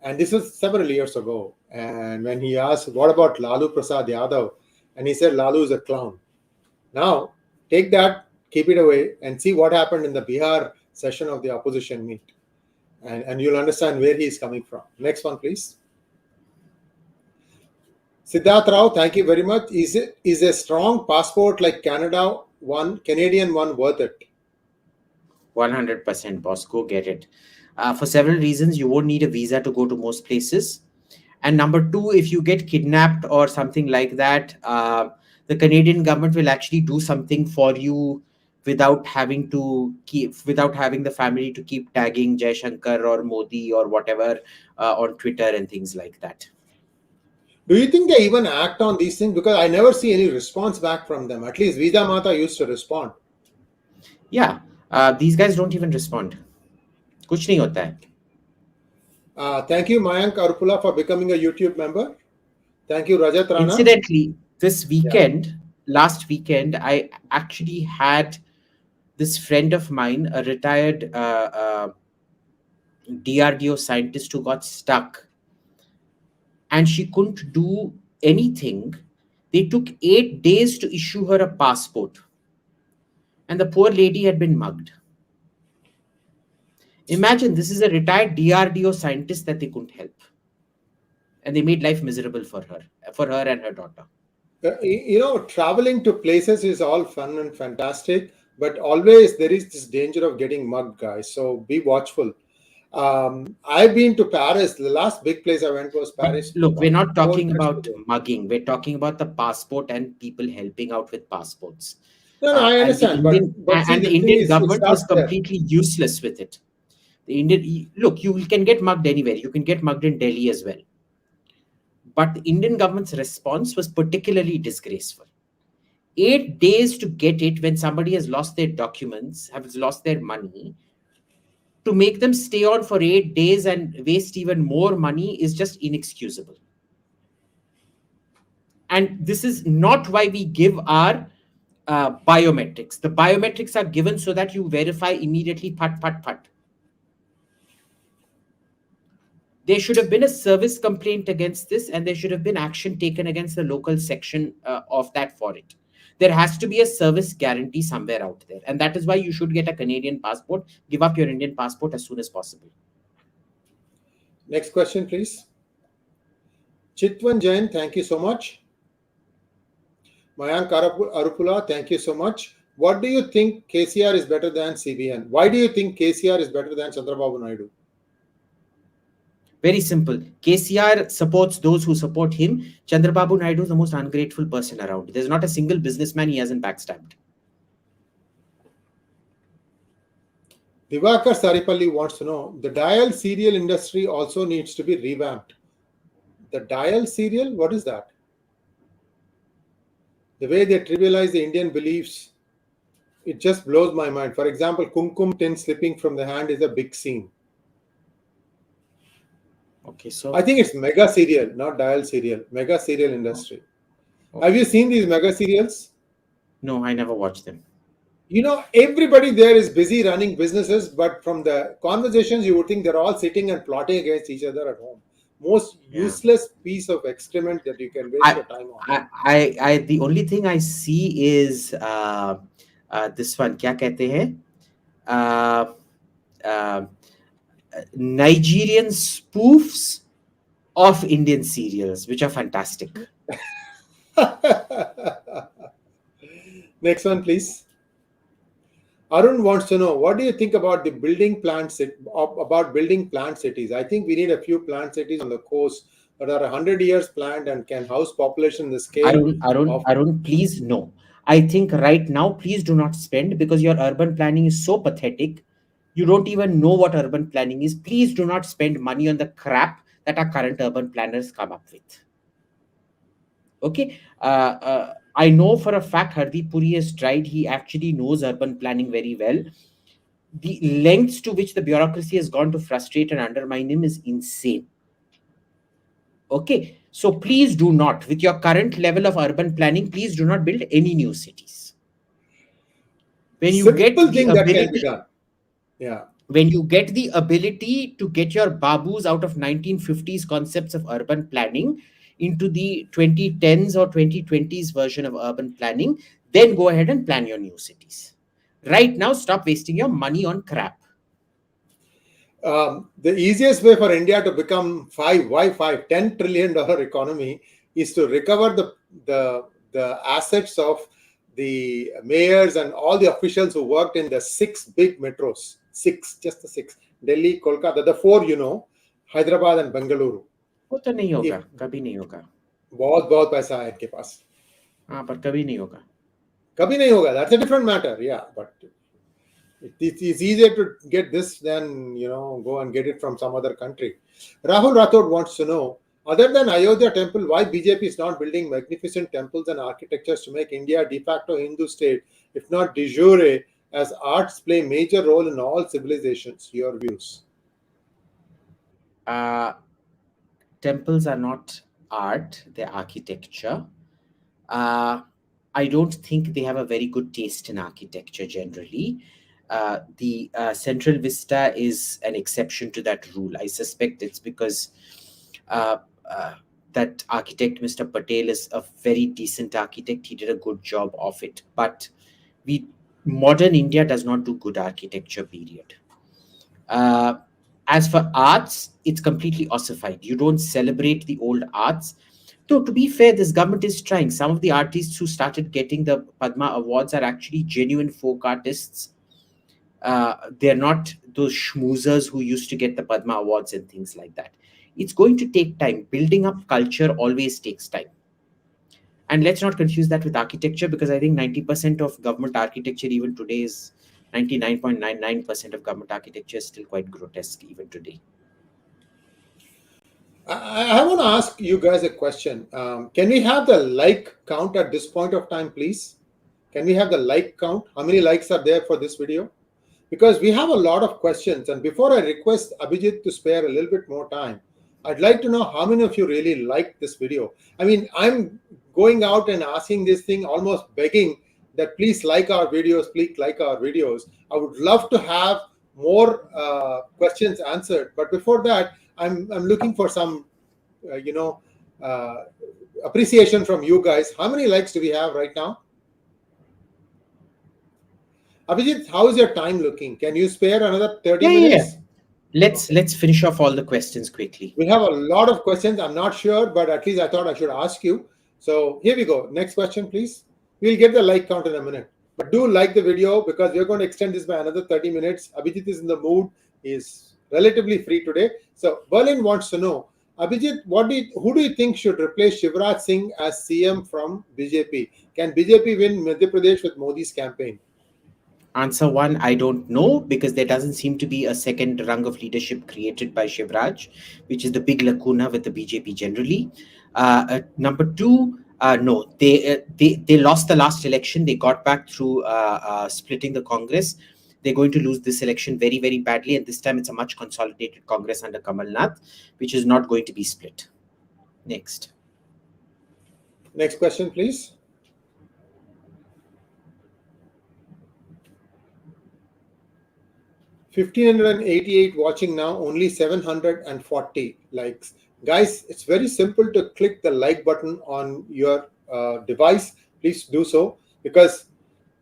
And this was several years ago. And when he asked, what about Lalu Prasad Yadav? And he said, Lalu is a clown. Now, take that, keep it away, and see what happened in the Bihar session of the opposition meet. And you'll understand where he is coming from. Next one, please. Siddharth Rao, thank you very much. Is a strong passport like Canadian one worth it? 100%, boss. Go get it. For several reasons, you won't need a visa to go to most places. And number two, if you get kidnapped or something like that, the Canadian government will actually do something for you without having the family to keep tagging Jai Shankar or Modi or whatever on Twitter and things like that. Do you think they even act on these things? Because I never see any response back from them. At least Vida Mata used to respond. Yeah, these guys don't even respond. Kuch nahi hota hai. Thank you, Mayank Arpula, for becoming a YouTube member. Thank you, Rajat Rana. Incidentally, last weekend, I actually had this friend of mine, a retired DRDO scientist who got stuck. And she couldn't do anything. They took 8 days to issue her a passport. And the poor lady had been mugged. Imagine, this is a retired DRDO scientist that they couldn't help. And they made life miserable for her and her daughter. You know, traveling to places is all fun and fantastic, but always there is this danger of getting mugged, guys. So be watchful. I've been to Paris. The last big place I went was Paris. Look, we're not talking about mugging. We're talking about the passport and people helping out with passports. No, I understand. The Indian government was completely useless with it. You can get mugged anywhere. You can get mugged in Delhi as well. But the Indian government's response was particularly disgraceful. 8 days to get it when somebody has lost their documents, has lost their money, to make them stay on for 8 days and waste even more money is just inexcusable. And this is not why we give our biometrics. The biometrics are given so that you verify immediately, phat, phat, phat. There should have been a service complaint against this, and there should have been action taken against the local section of that for it. There has to be a service guarantee somewhere out there. And that is why you should get a Canadian passport. Give up your Indian passport as soon as possible. Next question, please. Chitwan Jain, thank you so much. Mayank Arupula, thank you so much. What do you think KCR is better than CBN? Why do you think KCR is better than Chandrababu Naidu? Very simple. KCR supports those who support him. Chandrababu Naidu is the most ungrateful person around. There's not a single businessman he hasn't backstabbed. Divakar Saripalli wants to know, the dial serial industry also needs to be revamped. The dial serial? What is that? The way they trivialize the Indian beliefs, it just blows my mind. For example, kumkum tin slipping from the hand is a big scene. Okay, so I think it's mega serial, not dial serial. Mega serial industry. Okay. Have you seen these mega serials? No, I never watched them. You know, everybody there is busy running businesses, but from the conversations, you would think they're all sitting and plotting against each other at home. Most useless piece of excrement that you can waste your time on. I the only thing I see is this one. क्या कहते हैं? Nigerian spoofs of Indian serials, which are fantastic. Next one, please. Arun wants to know, what do you think about the building plant cities? I think we need a few plant cities on the coast that are 100 years planned and can house population in the scale. Arun, please no. I think right now, please do not spend, because your urban planning is so pathetic. You don't even know what urban planning is. Please do not spend money on the crap that our current urban planners come up with. Okay. I know for a fact Hardeep Puri has tried. He actually knows urban planning very well. The lengths to which the bureaucracy has gone to frustrate and undermine him is insane. Okay. So please do not, with your current level of urban planning, please do not build any new cities. When you get the ability, yeah. When you get the ability to get your babus out of 1950s concepts of urban planning into the 2010s or 2020s version of urban planning, then go ahead and plan your new cities. Right now, stop wasting your money on crap. The easiest way for India to become $10 trillion economy is to recover the assets of the mayors and all the officials who worked in the 6 big metros. 6, just the 6. Delhi, Kolkata, the 4, Hyderabad and Bengaluru. वो तो नहीं होगा, कभी नहीं होगा. बहुत पैसा है इनके पास. हाँ, पर कभी नहीं होगा. कभी नहीं होगा. That's a different matter. Yeah, but it's easier to get this than, go and get it from some other country. Rahul Rathod wants to know, other than Ayodhya Temple, why BJP is not building magnificent temples and architectures to make India a de facto Hindu state, if not de jure, as arts play a major role in all civilizations? Your views? Temples are not art, they're architecture. I don't think they have a very good taste in architecture generally. The Central Vista is an exception to that rule. I suspect it's because that architect, Mr. Patel, is a very decent architect. He did a good job of it. But modern India does not do good architecture, period. As for arts, it's completely ossified. You don't celebrate the old arts. So, to be fair, this government is trying. Some of the artists who started getting the Padma Awards are actually genuine folk artists. They're not those schmoozers who used to get the Padma Awards and things like that. It's going to take time. Building up culture always takes time. And let's not confuse that with architecture, because I think 90% of government architecture even today is 99.99% of government architecture is still quite grotesque even today. I want to ask you guys a question. Can we have the like count at this point of time, please? Can we have the like count? How many likes are there for this video? Because we have a lot of questions. And before I request Abhijit to spare a little bit more time, I'd like to know how many of you really liked this video. I mean, I'm going out and asking this thing, almost begging that please like our videos, please like our videos. I would love to have more questions answered. But before that, I'm looking for some, appreciation from you guys. How many likes do we have right now? Abhijit, how is your time looking? Can you spare another 30 minutes? Let's finish off all the questions quickly. We have a lot of questions. I'm not sure, but at least I thought I should ask you. So here we go. Next question, please. We'll get the like count in a minute. But do like the video because we're going to extend this by another 30 minutes. Abhijit is in the mood. He's relatively free today. So Berlin wants to know, Abhijit, who do you think should replace Shivraj Singh as CM from BJP? Can BJP win Madhya Pradesh with Modi's campaign? Answer one, I don't know, because there doesn't seem to be a second rung of leadership created by Shivraj, which is the big lacuna with the BJP generally. Number two, no, they lost the last election. They got back through splitting the Congress. They're going to lose this election very, very badly. And this time it's a much consolidated Congress under Kamal Nath, which is not going to be split. Next question, please. 1,588 watching now, only 740 likes. Guys, it's very simple to click the like button on your device. Please do so because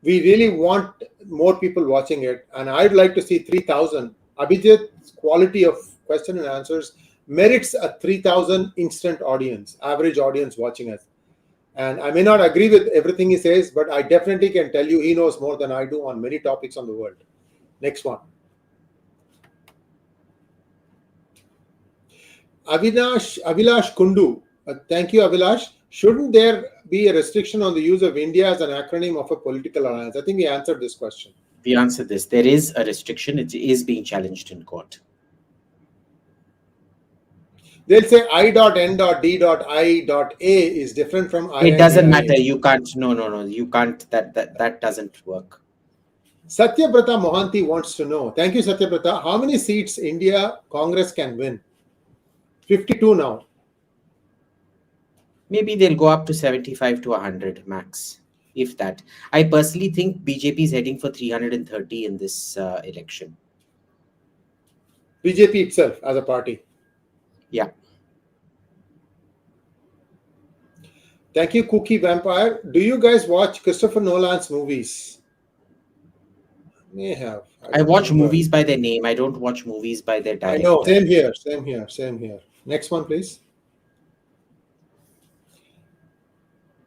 we really want more people watching it. And I'd like to see 3,000. Abhijit's quality of question and answers merits a 3,000 instant audience, average audience watching us. And I may not agree with everything he says, but I definitely can tell you he knows more than I do on many topics on the world. Next one. Avilash Kundu. Thank you, Avilash. Shouldn't there be a restriction on the use of India as an acronym of a political alliance? I think we answered this question. We answered this. There is a restriction. It is being challenged in court. They'll say I.N.D.I.A is different from I.N.D.I.A. It doesn't matter. You can't. No. You can't. That doesn't work. Satyabrata Mohanty wants to know. Thank you, Satyabrata. How many seats India Congress can win? 52 now. Maybe they'll go up to 75 to 100 max, if that. I personally think BJP is heading for 330 in this election. BJP itself as a party. Yeah. Thank you, Cookie Vampire. Do you guys watch Christopher Nolan's movies? May have. I watch movies by their name. I don't watch movies by their director. I know. Same here. Next one, please.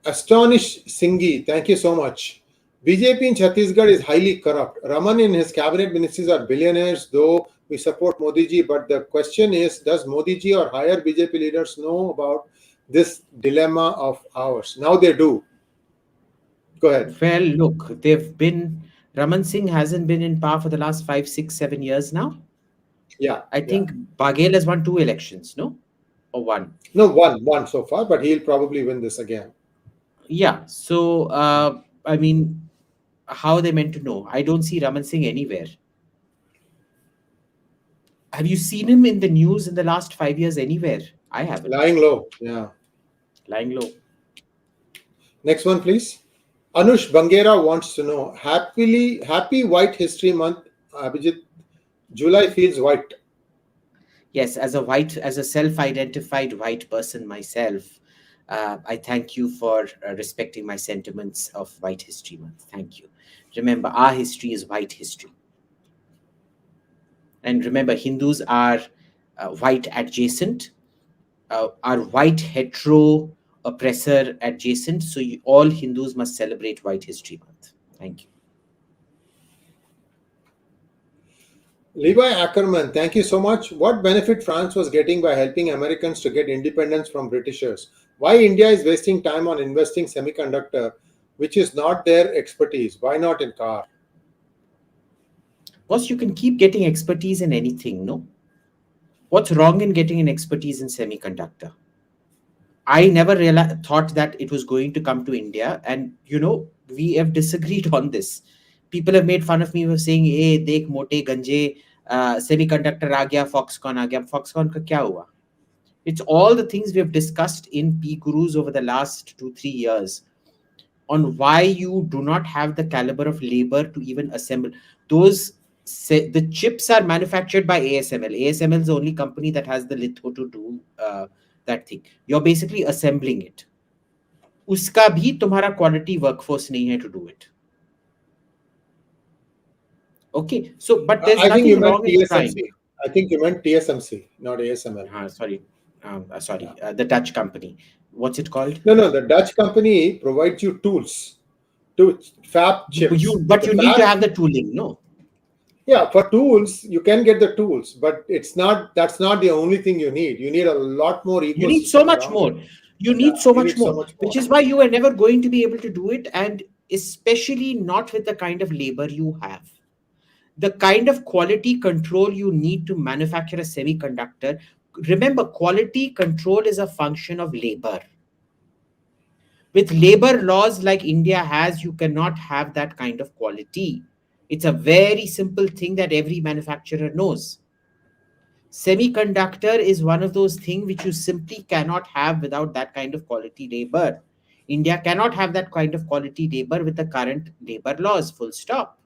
Astonish Singhi, thank you so much. BJP in Chhattisgarh is highly corrupt. Raman and his cabinet ministers are billionaires, though we support Modi ji. But the question is, does Modi ji or higher BJP leaders know about this dilemma of ours? Now they do. Go ahead. Well, look, Raman Singh hasn't been in power for the last 5, 6, 7 years now. Yeah. I think Baghel has won 2 elections, no? Or 1? No, one so far, but he'll probably win this again. Yeah. So, I mean, how are they meant to know? I don't see Raman Singh anywhere. Have you seen him in the news in the last 5 years anywhere? I haven't. Lying low. Yeah. Lying low. Next one, please. Anush Bangera wants to know, happy White History Month, Abhijit. July feels white. Yes, as a self-identified white person myself, I thank you for respecting my sentiments of White History Month. Thank you. Remember, our history is white history. And remember, Hindus are white adjacent, are white hetero oppressor adjacent. So all Hindus must celebrate White History Month. Thank you. Levi Ackerman, thank you so much. What benefit France was getting by helping Americans to get independence from Britishers? Why India is wasting time on investing semiconductor, which is not their expertise? Why not in car? Boss, you can keep getting expertise in anything, no? What's wrong in getting an expertise in semiconductor? I never thought that it was going to come to India. And, we have disagreed on this. People have made fun of me for saying, hey, dekh mote ganje, semiconductor aa gaya, Foxconn aa gaya. Foxconn ka kya hua? It's all the things we have discussed in P-Gurus over the last 2-3 years on why you do not have the caliber of labor to even assemble. The chips are manufactured by ASML. ASML is the only company that has the litho to do that thing. You're basically assembling it. उसका भी तुम्हारा quality workforce नहीं है to do it. Okay, so but there's I think you nothing meant wrong in trying. TSMC. I think you meant TSMC, not ASML. Sorry, the Dutch company. What's it called? No, the Dutch company provides you tools to fab chips. But you need to have the tooling, no? Yeah, for tools, you can get the tools, but that's not the only thing you need. You need a lot more You need so ecosystem much around it. more. You Yeah, need so you much need so more, much more. which is why you are never going to be able to do it, and especially not with the kind of labor you have. The kind of quality control you need to manufacture a semiconductor. Remember, quality control is a function of labor. With labor laws like India has, you cannot have that kind of quality. It's a very simple thing that every manufacturer knows. Semiconductor is one of those things which you simply cannot have without that kind of quality labor. India cannot have that kind of quality labor with the current labor laws, full stop.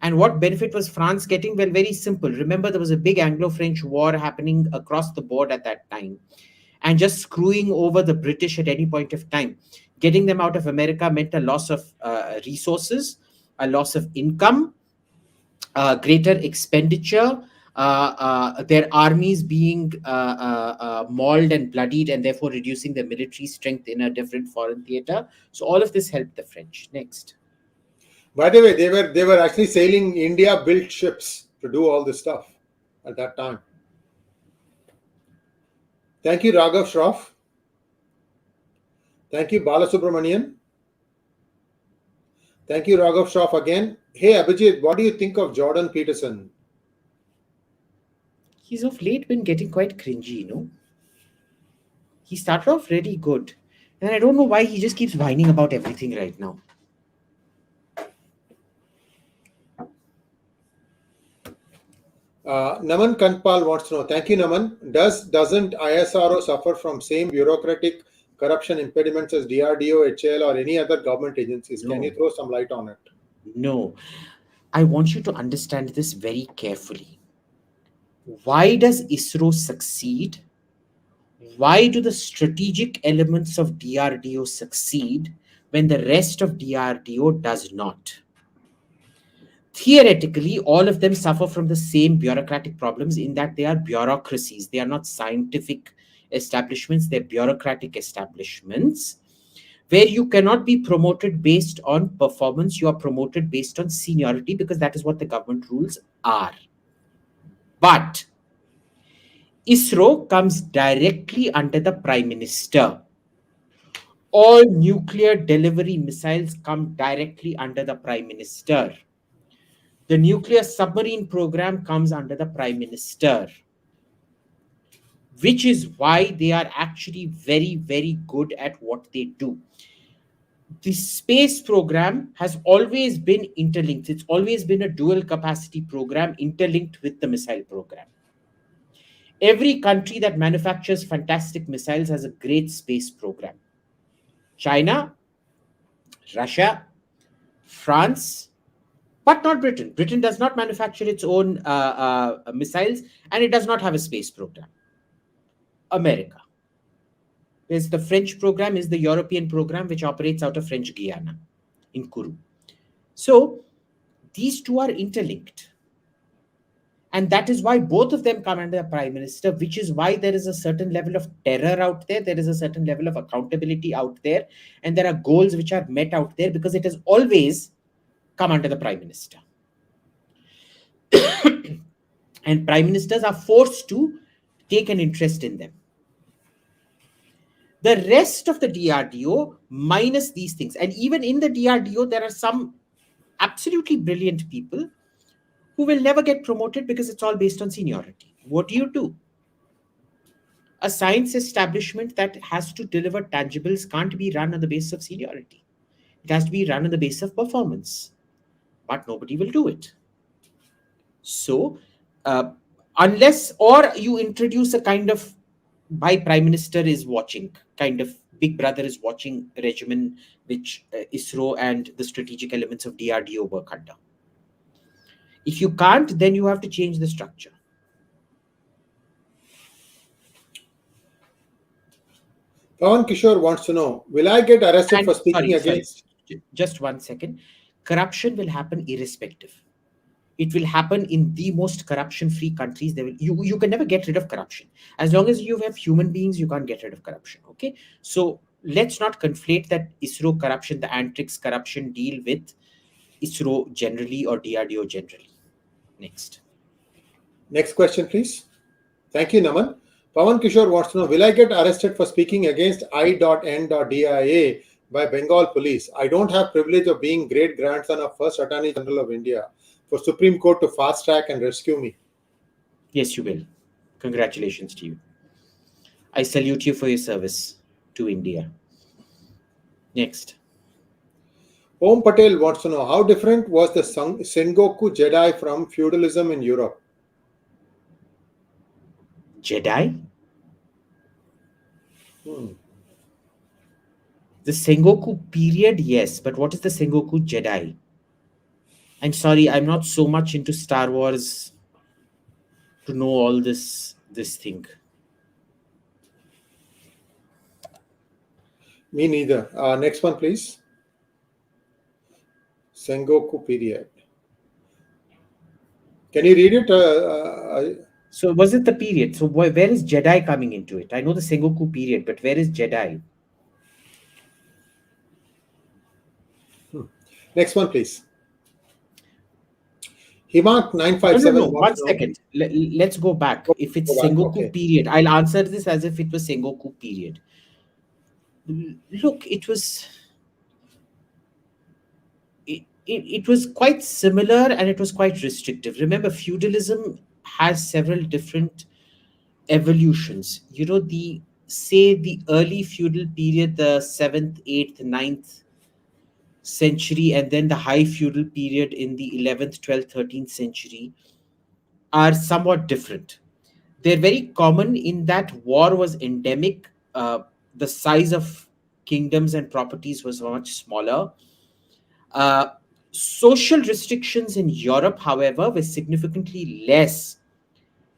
And what benefit was France getting? Well, very simple. Remember, there was a big Anglo-French war happening across the board at that time. And just screwing over the British at any point of time. Getting them out of America meant a loss of resources, a loss of income, greater expenditure, their armies being mauled and bloodied, and therefore reducing their military strength in a different foreign theater. So all of this helped the French. Next. By the way, they were actually sailing India-built ships to do all this stuff at that time. Thank you, Raghav Shroff. Thank you, Balasubramanian. Thank you, Raghav Shroff again. Hey, Abhijit, what do you think of Jordan Peterson? He's of late been getting quite cringy, He started off really good. And I don't know why he just keeps whining about everything right now. Naman Kanpal wants to know. Thank you, Naman. Doesn't ISRO suffer from same bureaucratic corruption impediments as DRDO, HAL, or any other government agencies? No. Can you throw some light on it? No. I want you to understand this very carefully. Why does ISRO succeed? Why do the strategic elements of DRDO succeed when the rest of DRDO does not? Theoretically, all of them suffer from the same bureaucratic problems in that they are bureaucracies. They are not scientific establishments, they're bureaucratic establishments where you cannot be promoted based on performance. You are promoted based on seniority because that is what the government rules are. But ISRO comes directly under the Prime Minister. All nuclear delivery missiles come directly under the Prime Minister. The nuclear submarine program comes under the Prime Minister, which is why they are actually very, very good at what they do. The space program has always been interlinked. It's always been a dual capacity program interlinked with the missile program. Every country that manufactures fantastic missiles has a great space program. China, Russia, France, but not Britain. Britain does not manufacture its own missiles, and it does not have a space program. America. There's the French program, is the European program, which operates out of French Guiana in Kourou. So these two are interlinked. And that is why both of them come under the Prime Minister, which is why there is a certain level of terror out there. There is a certain level of accountability out there. And there are goals which are met out there because it has always come under the Prime Minister. And Prime Ministers are forced to take an interest in them. The rest of the DRDO minus these things. And even in the DRDO, there are some absolutely brilliant people who will never get promoted because it's all based on seniority. What do? A science establishment that has to deliver tangibles can't be run on the basis of seniority. It has to be run on the basis of performance. But nobody will do it. So, uh, unless or you introduce a kind of by prime minister is watching, kind of big brother is watching regimen which ISRO and the strategic elements of DRDO work under. If you can't, then you have to change the structure. Pawan Kishore wants to know, will I get arrested And for speaking sorry, against? just 1 second. Corruption will happen irrespective. It will happen in the most corruption free countries. You can never get rid of corruption. As long as you have human beings, you can't get rid of corruption. Okay. So let's not conflate that ISRO corruption, the antics corruption deal with ISRO generally or DRDO generally. Next. Next question, please. Thank you, Naman. Pawan Kishore wants to know, will I get arrested for speaking against I.N.D.I.A by Bengal police? I don't have privilege of being great grandson of first Attorney General of India for Supreme Court to fast track and rescue me. Yes, you will. Congratulations to you. I salute you for your service to India. Next. Om Patel wants to know, how different was the Sengoku Jedi from feudalism in Europe? Jedi? Hmm. The Sengoku period, yes, but what is the Sengoku Jedi? I'm sorry, I'm not so much into Star Wars to know all this thing. Me neither. Next one, please. Sengoku period. Can you read it? So was it the period? So where is Jedi coming into it? I know the Sengoku period, but where is Jedi? Next one, please. Himak No, 957 One wants to know. second. Let's go back. If it's Go back. Sengoku Okay. period, I'll answer this as if it was Sengoku period. Look, it was quite similar and it was quite restrictive. Remember, feudalism has several different evolutions. The early feudal period, the 7th, 8th, 9th century, and then the high feudal period in the 11th, 12th, 13th century are somewhat different. They're very common in that war was endemic. The size of kingdoms and properties was much smaller. Uh, Social restrictions in Europe, however, were significantly less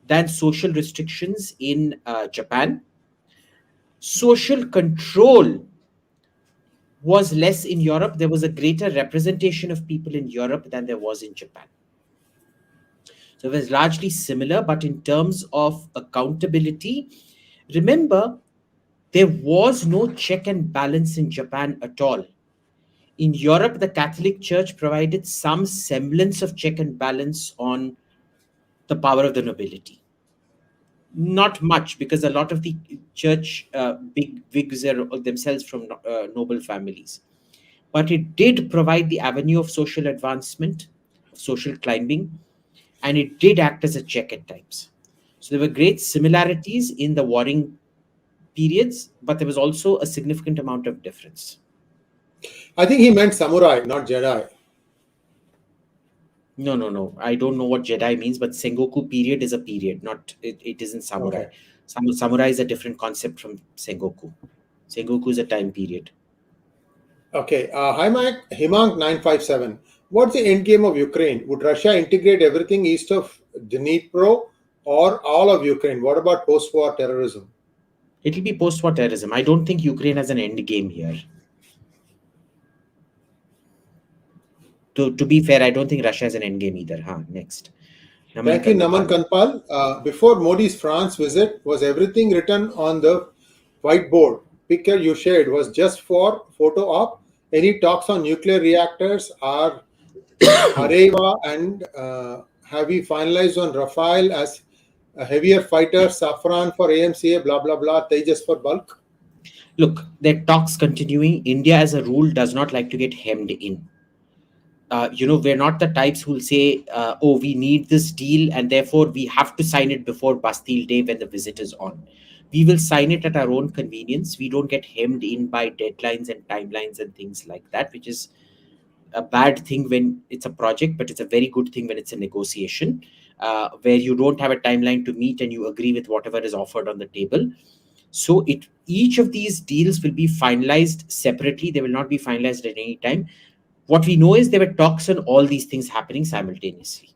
than social restrictions in Japan. Social control was less in Europe. There was a greater representation of people in Europe than there was in Japan. So it was largely similar, but in terms of accountability, remember, there was no check and balance in Japan at all. In Europe, the Catholic Church provided some semblance of check and balance on the power of the nobility. Not much, because a lot of the church big wigs are themselves from noble families. But it did provide the avenue of social advancement, of social climbing, and it did act as a check at times. So there were great similarities in the warring periods, but there was also a significant amount of difference. I think he meant samurai, not Jedi. No. I don't know what Jedi means, but Sengoku period is a period, not it isn't samurai. Okay. Samurai is a different concept from Sengoku. Sengoku is a time period. Okay. Himak 957. What's the end game of Ukraine? Would Russia integrate everything east of Dnipro or all of Ukraine? What about post-war terrorism? It'll be post-war terrorism. I don't think Ukraine has an end game here. To be fair, I don't think Russia has an end game either. Next. Naman Thank you, Naman Kanpal. Kanpal. Before Modi's France visit, was everything written on the whiteboard? Picture you shared was just for photo op. Any talks on nuclear reactors are Areva and have we finalized on Rafale as a heavier fighter, Safran for AMCA, blah, blah, blah, Tejas for bulk? Look, there are talks continuing. India, as a rule, does not like to get hemmed in. We're not the types who'll say, oh, we need this deal and therefore we have to sign it before Bastille Day when the visit is on. We will sign it at our own convenience. We don't get hemmed in by deadlines and timelines and things like that, which is a bad thing when it's a project, but it's a very good thing when it's a negotiation, where you don't have a timeline to meet and you agree with whatever is offered on the table. So each of these deals will be finalized separately. They will not be finalized at any time. What we know is there were talks on all these things happening simultaneously.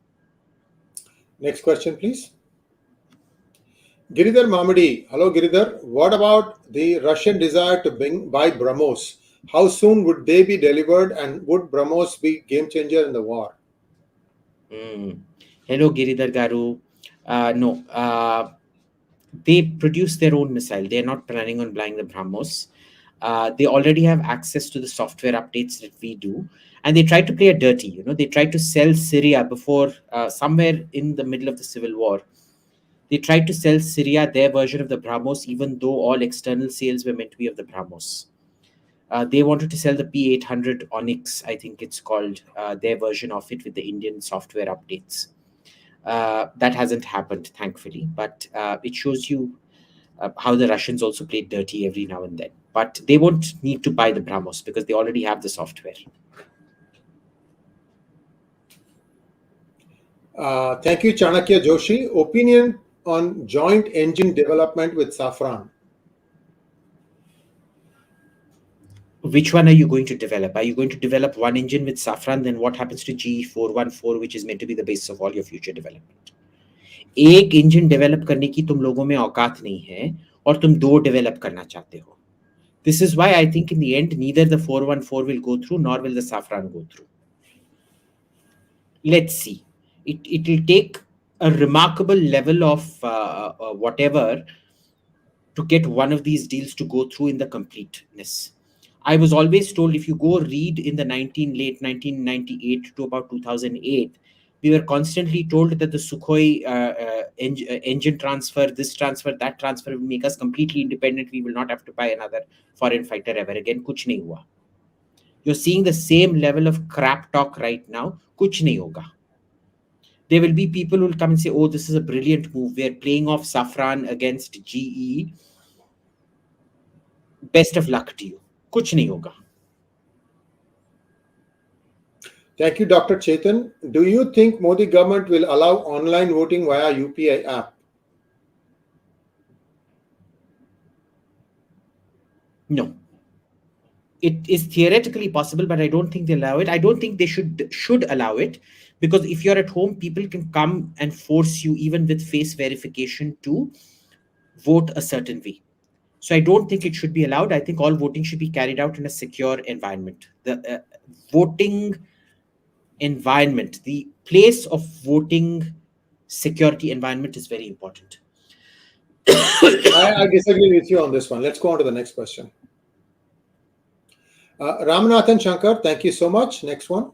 Next question, please. Giridhar Mamadi. Hello, Giridhar. What about the Russian desire to buy BrahMos? How soon would they be delivered, and would BrahMos be game changer in the war? Hello, Giridhar Garu. No, they produce their own missile. They are not planning on buying the BrahMos. They already have access to the software updates that we do, and they try to play a dirty. They tried to sell Syria before, somewhere in the middle of the civil war. They tried to sell Syria their version of the BrahMos, even though all external sales were meant to be of the BrahMos. They wanted to sell the P800 Onyx, I think it's called, their version of it with the Indian software updates. That hasn't happened, thankfully, but it shows you how the Russians also play dirty every now and then. But they won't need to buy the BrahMos because they already have the software. Thank you, Chanakya Joshi. Opinion on joint engine development with Safran. Which one are you going to develop? Are you going to develop one engine with Safran? Then what happens to GE414, which is meant to be the basis of all your future development? एक engine develop करने की तुम लोगों में औकात नहीं है और तुम दो डेवलप करना चाहते हो. This is why I think in the end neither the 414 will go through nor will the Safran go through. Let's see. It will take a remarkable level of whatever to get one of these deals to go through in the completeness. I was always told, if you go read in the late 1998 to about 2008, we were constantly told that the Sukhoi engine transfer, this transfer, that transfer will make us completely independent. We will not have to buy another foreign fighter ever again. Kuch nahi hua. You're seeing the same level of crap talk right now. Kuch nahi hoga. There will be people who will come and say, oh, this is a brilliant move. We're playing off Safran against GE. Best of luck to you. Kuch nahi hoga. Thank you, Dr. Chetan. Do you think Modi government will allow online voting via UPI app? No. It is theoretically possible, but I don't think they allow it. I don't think they should allow it, because if you're at home, people can come and force you, even with face verification, to vote a certain way. So I don't think it should be allowed. I think all voting should be carried out in a secure environment. The voting environment, the place of voting security environment is very important. I disagree with you on this one. Let's go on to the next question. Ramanathan Shankar, thank you so much. Next one.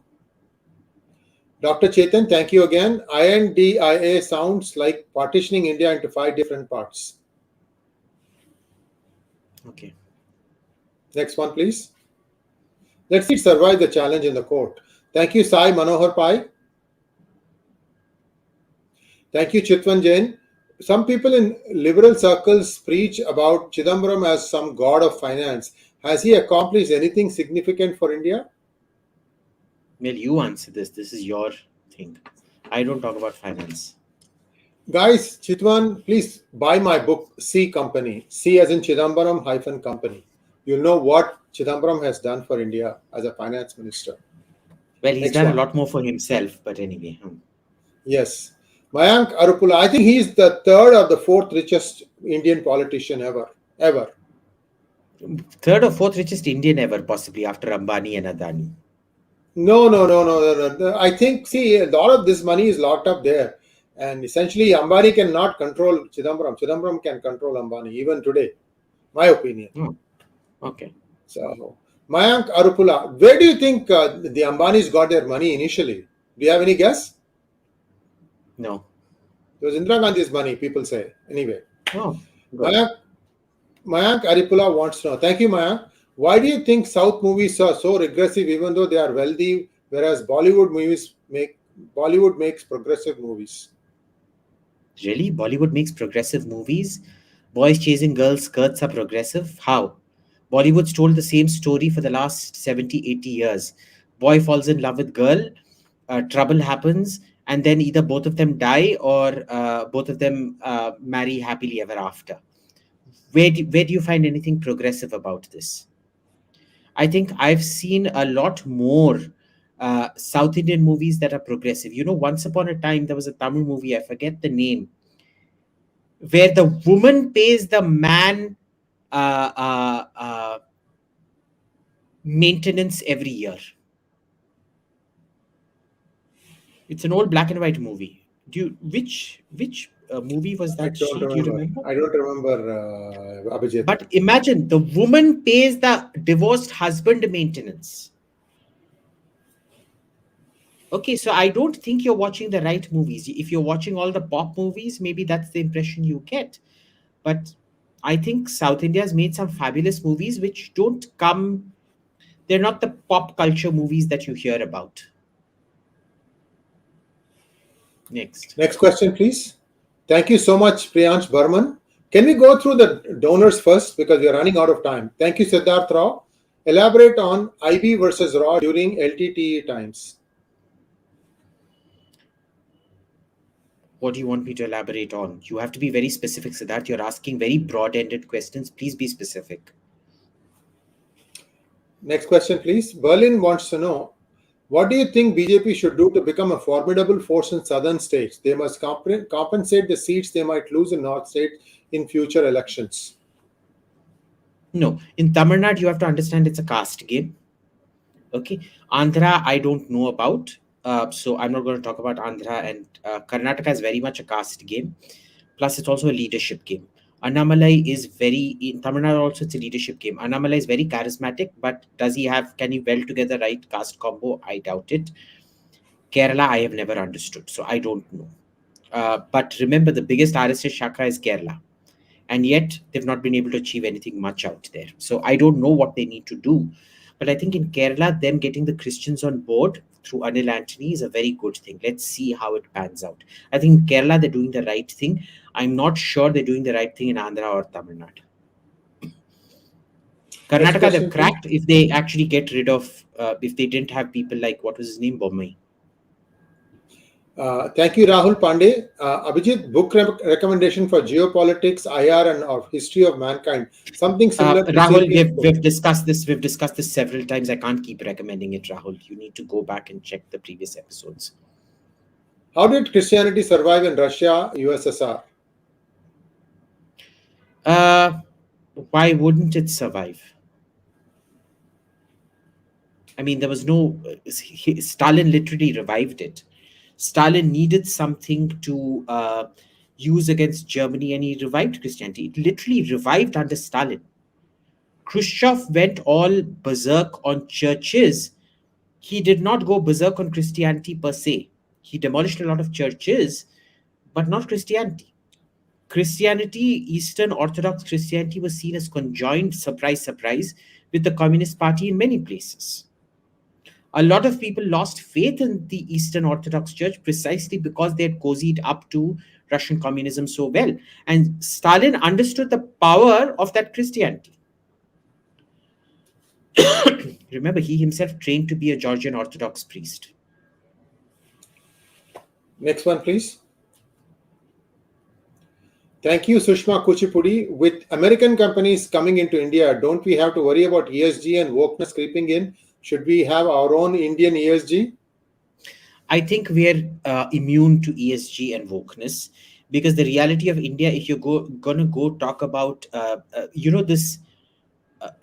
Dr. Chetan, thank you again. I.N.D.I.A sounds like partitioning India into 5 different parts. Okay. Next one, please. Let's see it survive the challenge in the court. Thank you, Sai Manohar Pai. Thank you, Chitwan Jain. Some people in liberal circles preach about Chidambaram as some god of finance. Has he accomplished anything significant for India? Well, you answer this. This is your thing. I don't talk about finance. Guys, Chitwan, please buy my book, C Company. C as in Chidambaram -company. You'll know what Chidambaram has done for India as a finance minister. Well, he's done a lot more for himself, but anyway. Yes. Mayank Arupula, I think he's the 3rd or the 4th richest Indian politician ever. 3rd or 4th richest Indian ever, possibly, after Ambani and Adani. No. I think, see, a lot of this money is locked up there. And essentially, Ambani cannot control Chidambaram. Chidambaram can control Ambani, even today. My opinion. Okay. So, Mayank Arupula, where do you think the Ambanis got their money initially? Do you have any guess? No. It was Indira Gandhi's money, people say. Anyway. Oh, Mayank Aripula wants to know. Thank you, Mayank. Why do you think South movies are so regressive even though they are wealthy, whereas Bollywood makes progressive movies? Really? Bollywood makes progressive movies? Boys chasing girls' skirts are progressive? How? Bollywood's told the same story for the last 70, 80 years. Boy falls in love with girl, trouble happens, and then either both of them die or both of them marry happily ever after. Where do you find anything progressive about this? I think I've seen a lot more South Indian movies that are progressive. You know, once upon a time, there was a Tamil movie, I forget the name, where the woman pays the man uh, uh, uh, maintenance every year. It's an old black and white movie. Which movie was I that? don't She, do you remember. remember? I don't remember, Abhijit. But imagine the woman pays the divorced husband maintenance. Okay, so I don't think you're watching the right movies. If you're watching all the pop movies, maybe that's the impression you get. But I think South India has made some fabulous movies which don't come, they're not the pop culture movies that you hear about. Next. Next question, please. Thank you so much, Priyansh Burman. Can we go through the donors first because we are running out of time? Thank you, Siddharth Rao. Elaborate on IB versus RAW during LTTE times. What do you want me to elaborate on? You have to be very specific, Siddharth. You're asking very broad ended questions. Please be specific. Next question, please. Berlin wants to know, what do you think BJP should do to become a formidable force in southern states? They must compensate the seats they might lose in north states in future elections. No, in Tamil Nadu, you have to understand it's a caste game. Okay. Andhra, I don't know about. So I'm not going to talk about Andhra, and Karnataka is very much a caste game. Plus, it's also a leadership game. Annamalai is very, in Tamil Nadu also, it's a leadership game. Annamalai is very charismatic, but can he well together right caste combo? I doubt it. Kerala, I have never understood, so I don't know. But remember, the biggest RSS Shaka is Kerala, and yet they've not been able to achieve anything much out there. So I don't know what they need to do. But I think in Kerala, them getting the Christians on board through Anil Antony is a very good thing. Let's see how it pans out. I think in Kerala, they're doing the right thing. I'm not sure they're doing the right thing in Andhra or Tamil Nadu. Next Karnataka, they've question, please. cracked if they actually get rid of, if they didn't have people like, what was his name, Bommai. Thank you, Rahul Pandey. Abhijit, book recommendation for geopolitics, IR, and or history of mankind. Something similar to Rahul, Sapiens book. we've discussed this. We've discussed this several times. I can't keep recommending it, Rahul. You need to go back and check the previous episodes. How did Christianity survive in Russia, USSR? Why wouldn't it survive? I mean, there was no. Stalin literally revived it. Stalin needed something to use against Germany, and he revived Christianity. It literally revived under Stalin. Khrushchev went all berserk on churches. He did not go berserk on Christianity per se. He demolished a lot of churches, but not Christianity. Christianity, Eastern Orthodox Christianity, was seen as conjoined, surprise, surprise, with the Communist Party in many places. A lot of people lost faith in the Eastern Orthodox Church precisely because they had cozied up to Russian communism so well. And Stalin understood the power of that Christianity. Remember, he himself trained to be a Georgian Orthodox priest. Next one, please. Thank you, Sushma Kuchipudi. With American companies coming into India, don't we have to worry about ESG and wokeness creeping in? Should we have our own Indian ESG? I think we're immune to ESG and wokeness because the reality of India, if you're gonna go talk about, this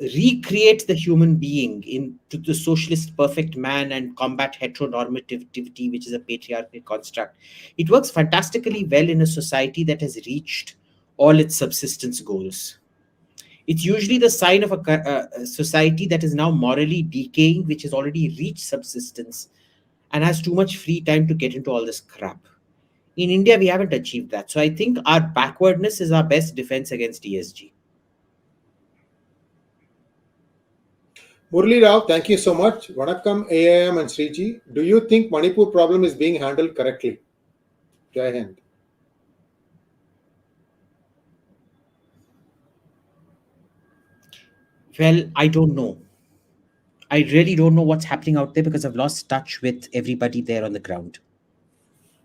recreate the human being into the socialist perfect man and combat heteronormativity, which is a patriarchal construct. It works fantastically well in a society that has reached all its subsistence goals. It's usually the sign of a society that is now morally decaying, which has already reached subsistence and has too much free time to get into all this crap. In India, we haven't achieved that. So I think our backwardness is our best defense against ESG. Murli Rao, thank you so much. Vanakkam, AIM and Sriji. Do you think Manipur problem is being handled correctly? Jai Hind. Well, I don't know. I really don't know what's happening out there because I've lost touch with everybody there on the ground.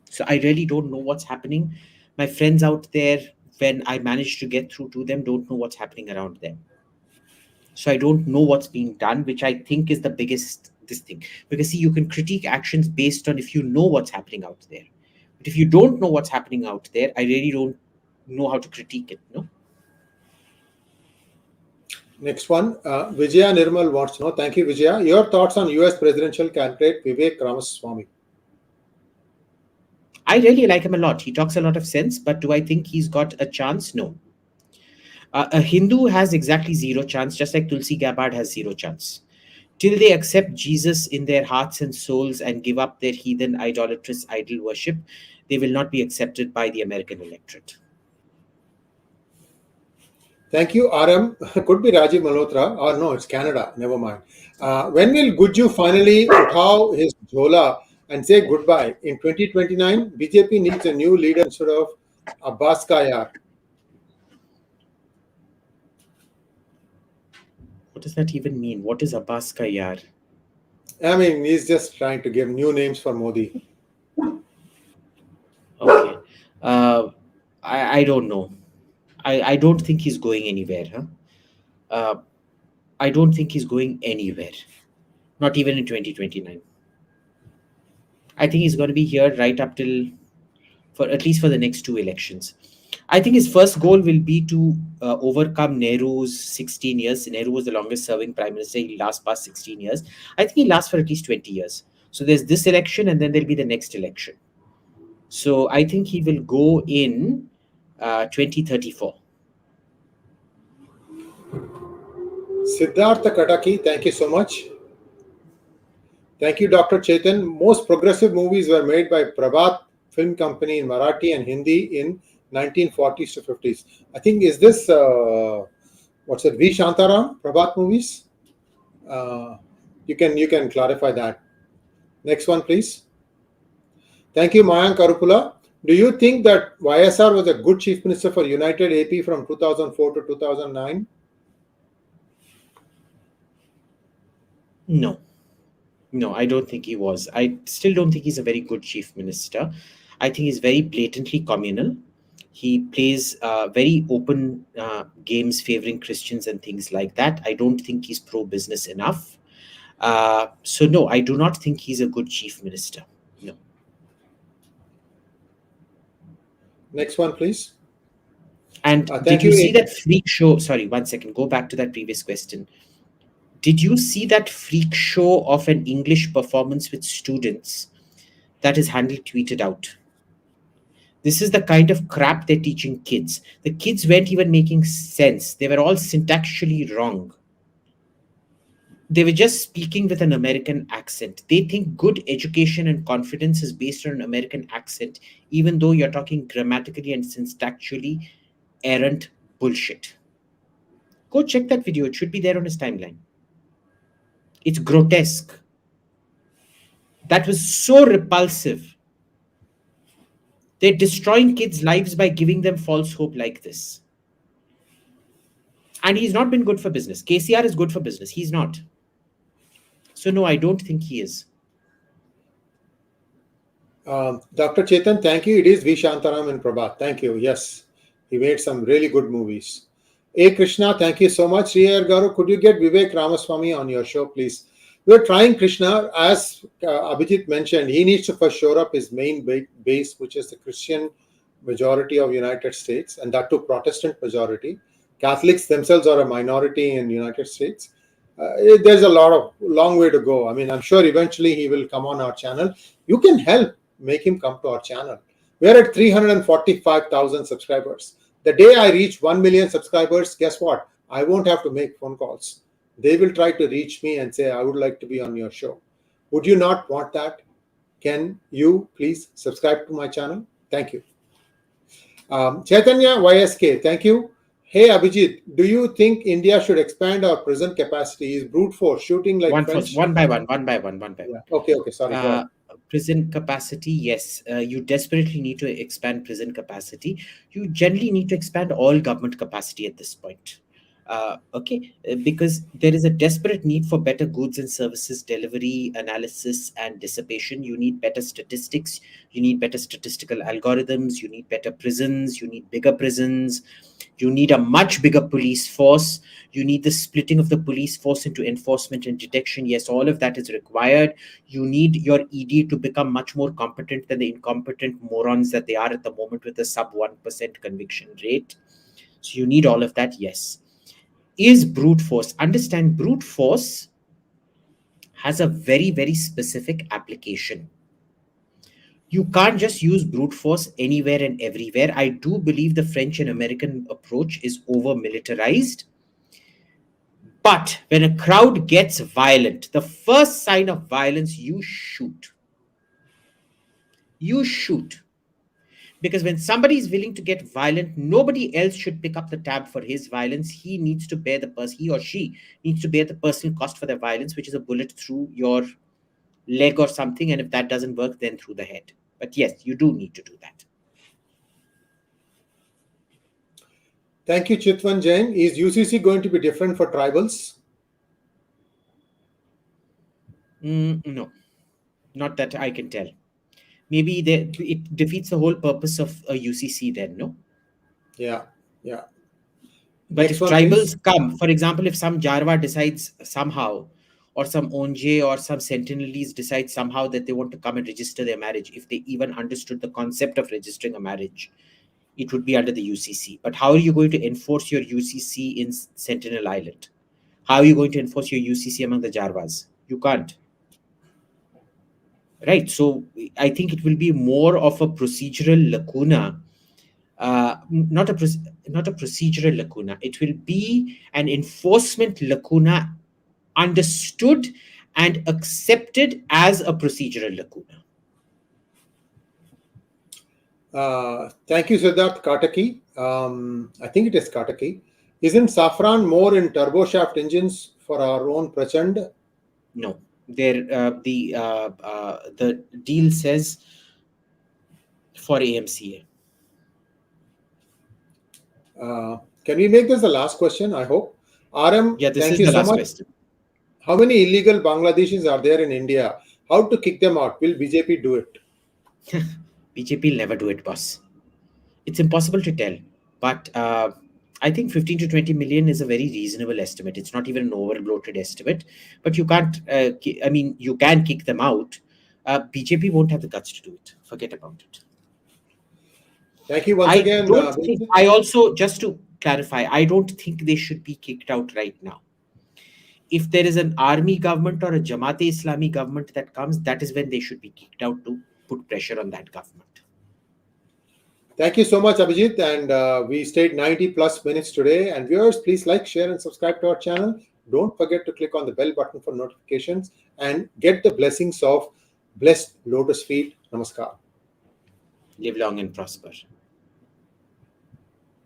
So I really don't know what's happening. My friends out there, when I manage to get through to them, don't know what's happening around them. So I don't know what's being done, which I think is the biggest this thing. Because see, you can critique actions based on if you know what's happening out there. But if you don't know what's happening out there, I really don't know how to critique it. No. Next one, Vijaya Nirmal wants to know. Thank you, Vijaya. Your thoughts on US presidential candidate Vivek Ramaswamy? I really like him a lot. He talks a lot of sense, but do I think he's got a chance? No. A Hindu has exactly zero chance, just like Tulsi Gabbard has zero chance. Till they accept Jesus in their hearts and souls and give up their heathen idolatrous idol worship, they will not be accepted by the American electorate. Thank you, RM. Could be Rajiv Malhotra, or no, it's Canada. Never mind. When will Guju finally uthao his jhola and say goodbye? In 2029, BJP needs a new leader instead of Abbas ka yaar. What does that even mean? What is Abbas ka yaar? I mean, he's just trying to give new names for Modi. Okay. I don't know. I don't think he's going anywhere. Huh? I don't think he's going anywhere. Not even in 2029. I think he's going to be here right up till, for at least for the next two elections. I think his first goal will be to overcome Nehru's 16 years. Nehru was the longest serving prime minister. He'll last past 16 years. I think he'll last for at least 20 years. So there's this election and then there'll be the next election. So I think he will go in 2034. Siddhartha Kataki, thank you so much. Thank you, Dr. Chetan. Most progressive movies were made by Prabhat Film Company in Marathi and Hindi in 1940s to 50s. I think, is this, what's it, V. Shantaram, Prabhat movies? You can clarify that. Next one, please. Thank you, Mayank Karupula. Do you think that YSR was a good chief minister for United AP from 2004 to 2009? No. No, I don't think he was. I still don't think he's a very good chief minister. I think he's very blatantly communal. He plays very open games favoring Christians and things like that. I don't think he's pro business enough. So, no, I do not think he's a good chief minister. No. Next one, please. And did you see that freak show? Sorry, 1 second. Go back to that previous question. Did you see that freak show of an English performance with students that is handled tweeted out? This is the kind of crap they're teaching kids. The kids weren't even making sense. They were all syntactically wrong. They were just speaking with an American accent. They think good education and confidence is based on an American accent, even though you're talking grammatically and syntactically errant bullshit. Go check that video. It should be there on his timeline. It's grotesque. That was so repulsive. They're destroying kids' lives by giving them false hope like this. And he's not been good for business. KCR is good for business. He's not. So, no, I don't think he is. Dr. Chetan, thank you. It is V. Shantaram and Prabhat. Thank you. Yes, he made some really good movies. A. Krishna, thank you so much. Iyer Garu, could you get Vivek Ramaswamy on your show, please? We're trying, Krishna. As Abhijit mentioned, he needs to first shore up his main base, which is the Christian majority of United States, and that too Protestant majority. Catholics themselves are a minority in United States. There's a long way to go. I mean, I'm sure eventually he will come on our channel. You can help make him come to our channel. We're at 345,000 subscribers. The day I reach 1 million subscribers, guess what? I won't have to make phone calls. They will try to reach me and say, I would like to be on your show. Would you not want that? Can you please subscribe to my channel? Thank you. Chaitanya YSK, thank you. Hey Abhijit, do you think India should expand our prison capacity? Is brute force shooting like French? One by one. Yeah. Okay, sorry. Prison capacity, yes. You desperately need to expand prison capacity. You generally need to expand all government capacity at this point. Because there is a desperate need for better goods and services delivery, analysis, and dissipation. You need better statistics, you need better statistical algorithms, you need better prisons, you need bigger prisons, you need a much bigger police force, you need the splitting of the police force into enforcement and detection. Yes, all of that is required. You need your ED to become much more competent than the incompetent morons that they are at the moment with a sub 1% conviction rate. So you need all of that, yes. Is brute force. Understand, brute force has a very, very specific application. You can't just use brute force anywhere and everywhere. I do believe the French and American approach is over militarized. But when a crowd gets violent, the first sign of violence, you shoot. You shoot. Because when somebody is willing to get violent, nobody else should pick up the tab for his violence. He needs to bear he or she needs to bear the personal cost for their violence, which is a bullet through your leg or something. And if that doesn't work, then through the head. But yes, you do need to do that. Thank you, Chitwan Jain. Is UCC going to be different for tribals? No, not that I can tell. Maybe it defeats the whole purpose of a UCC then, no? Yeah. But Next if one, tribals please. come, for example, if some Jarwa decides somehow, or some Onje or some Sentinelese decide somehow that they want to come and register their marriage, if they even understood the concept of registering a marriage, it would be under the UCC. But how are you going to enforce your UCC in Sentinel Island? How are you going to enforce your UCC among the Jarwas? You can't. Right. So I think it will be more of a procedural lacuna, not a procedural lacuna. It will be an enforcement lacuna, understood and accepted as a procedural lacuna. Thank you, Siddharth Kataki. I think it is Kataki. Isn't saffron more in turboshaft engines for our own Prachand? No, the deal says for AMCA. Can we make this the last question? I hope. RM, Yeah, this thank is you the so last much. question. How many illegal Bangladeshis are there in India? How to kick them out? Will BJP do it? BJP will never do it, boss. It's impossible to tell. But I think 15 to 20 million is a very reasonable estimate. It's not even an over-bloated estimate. But you can't, you can kick them out. BJP won't have the guts to do it. Forget about it. Thank you once again. I also, just to clarify, I don't think they should be kicked out right now. If there is an army government or a Jamaat-e-Islami government that comes, that is when they should be kicked out to put pressure on that government. Thank you so much, Abhijit. And we stayed 90 plus minutes today. And viewers, please like, share, and subscribe to our channel. Don't forget to click on the bell button for notifications and get the blessings of blessed lotus feet. Namaskar. Live long and prosper.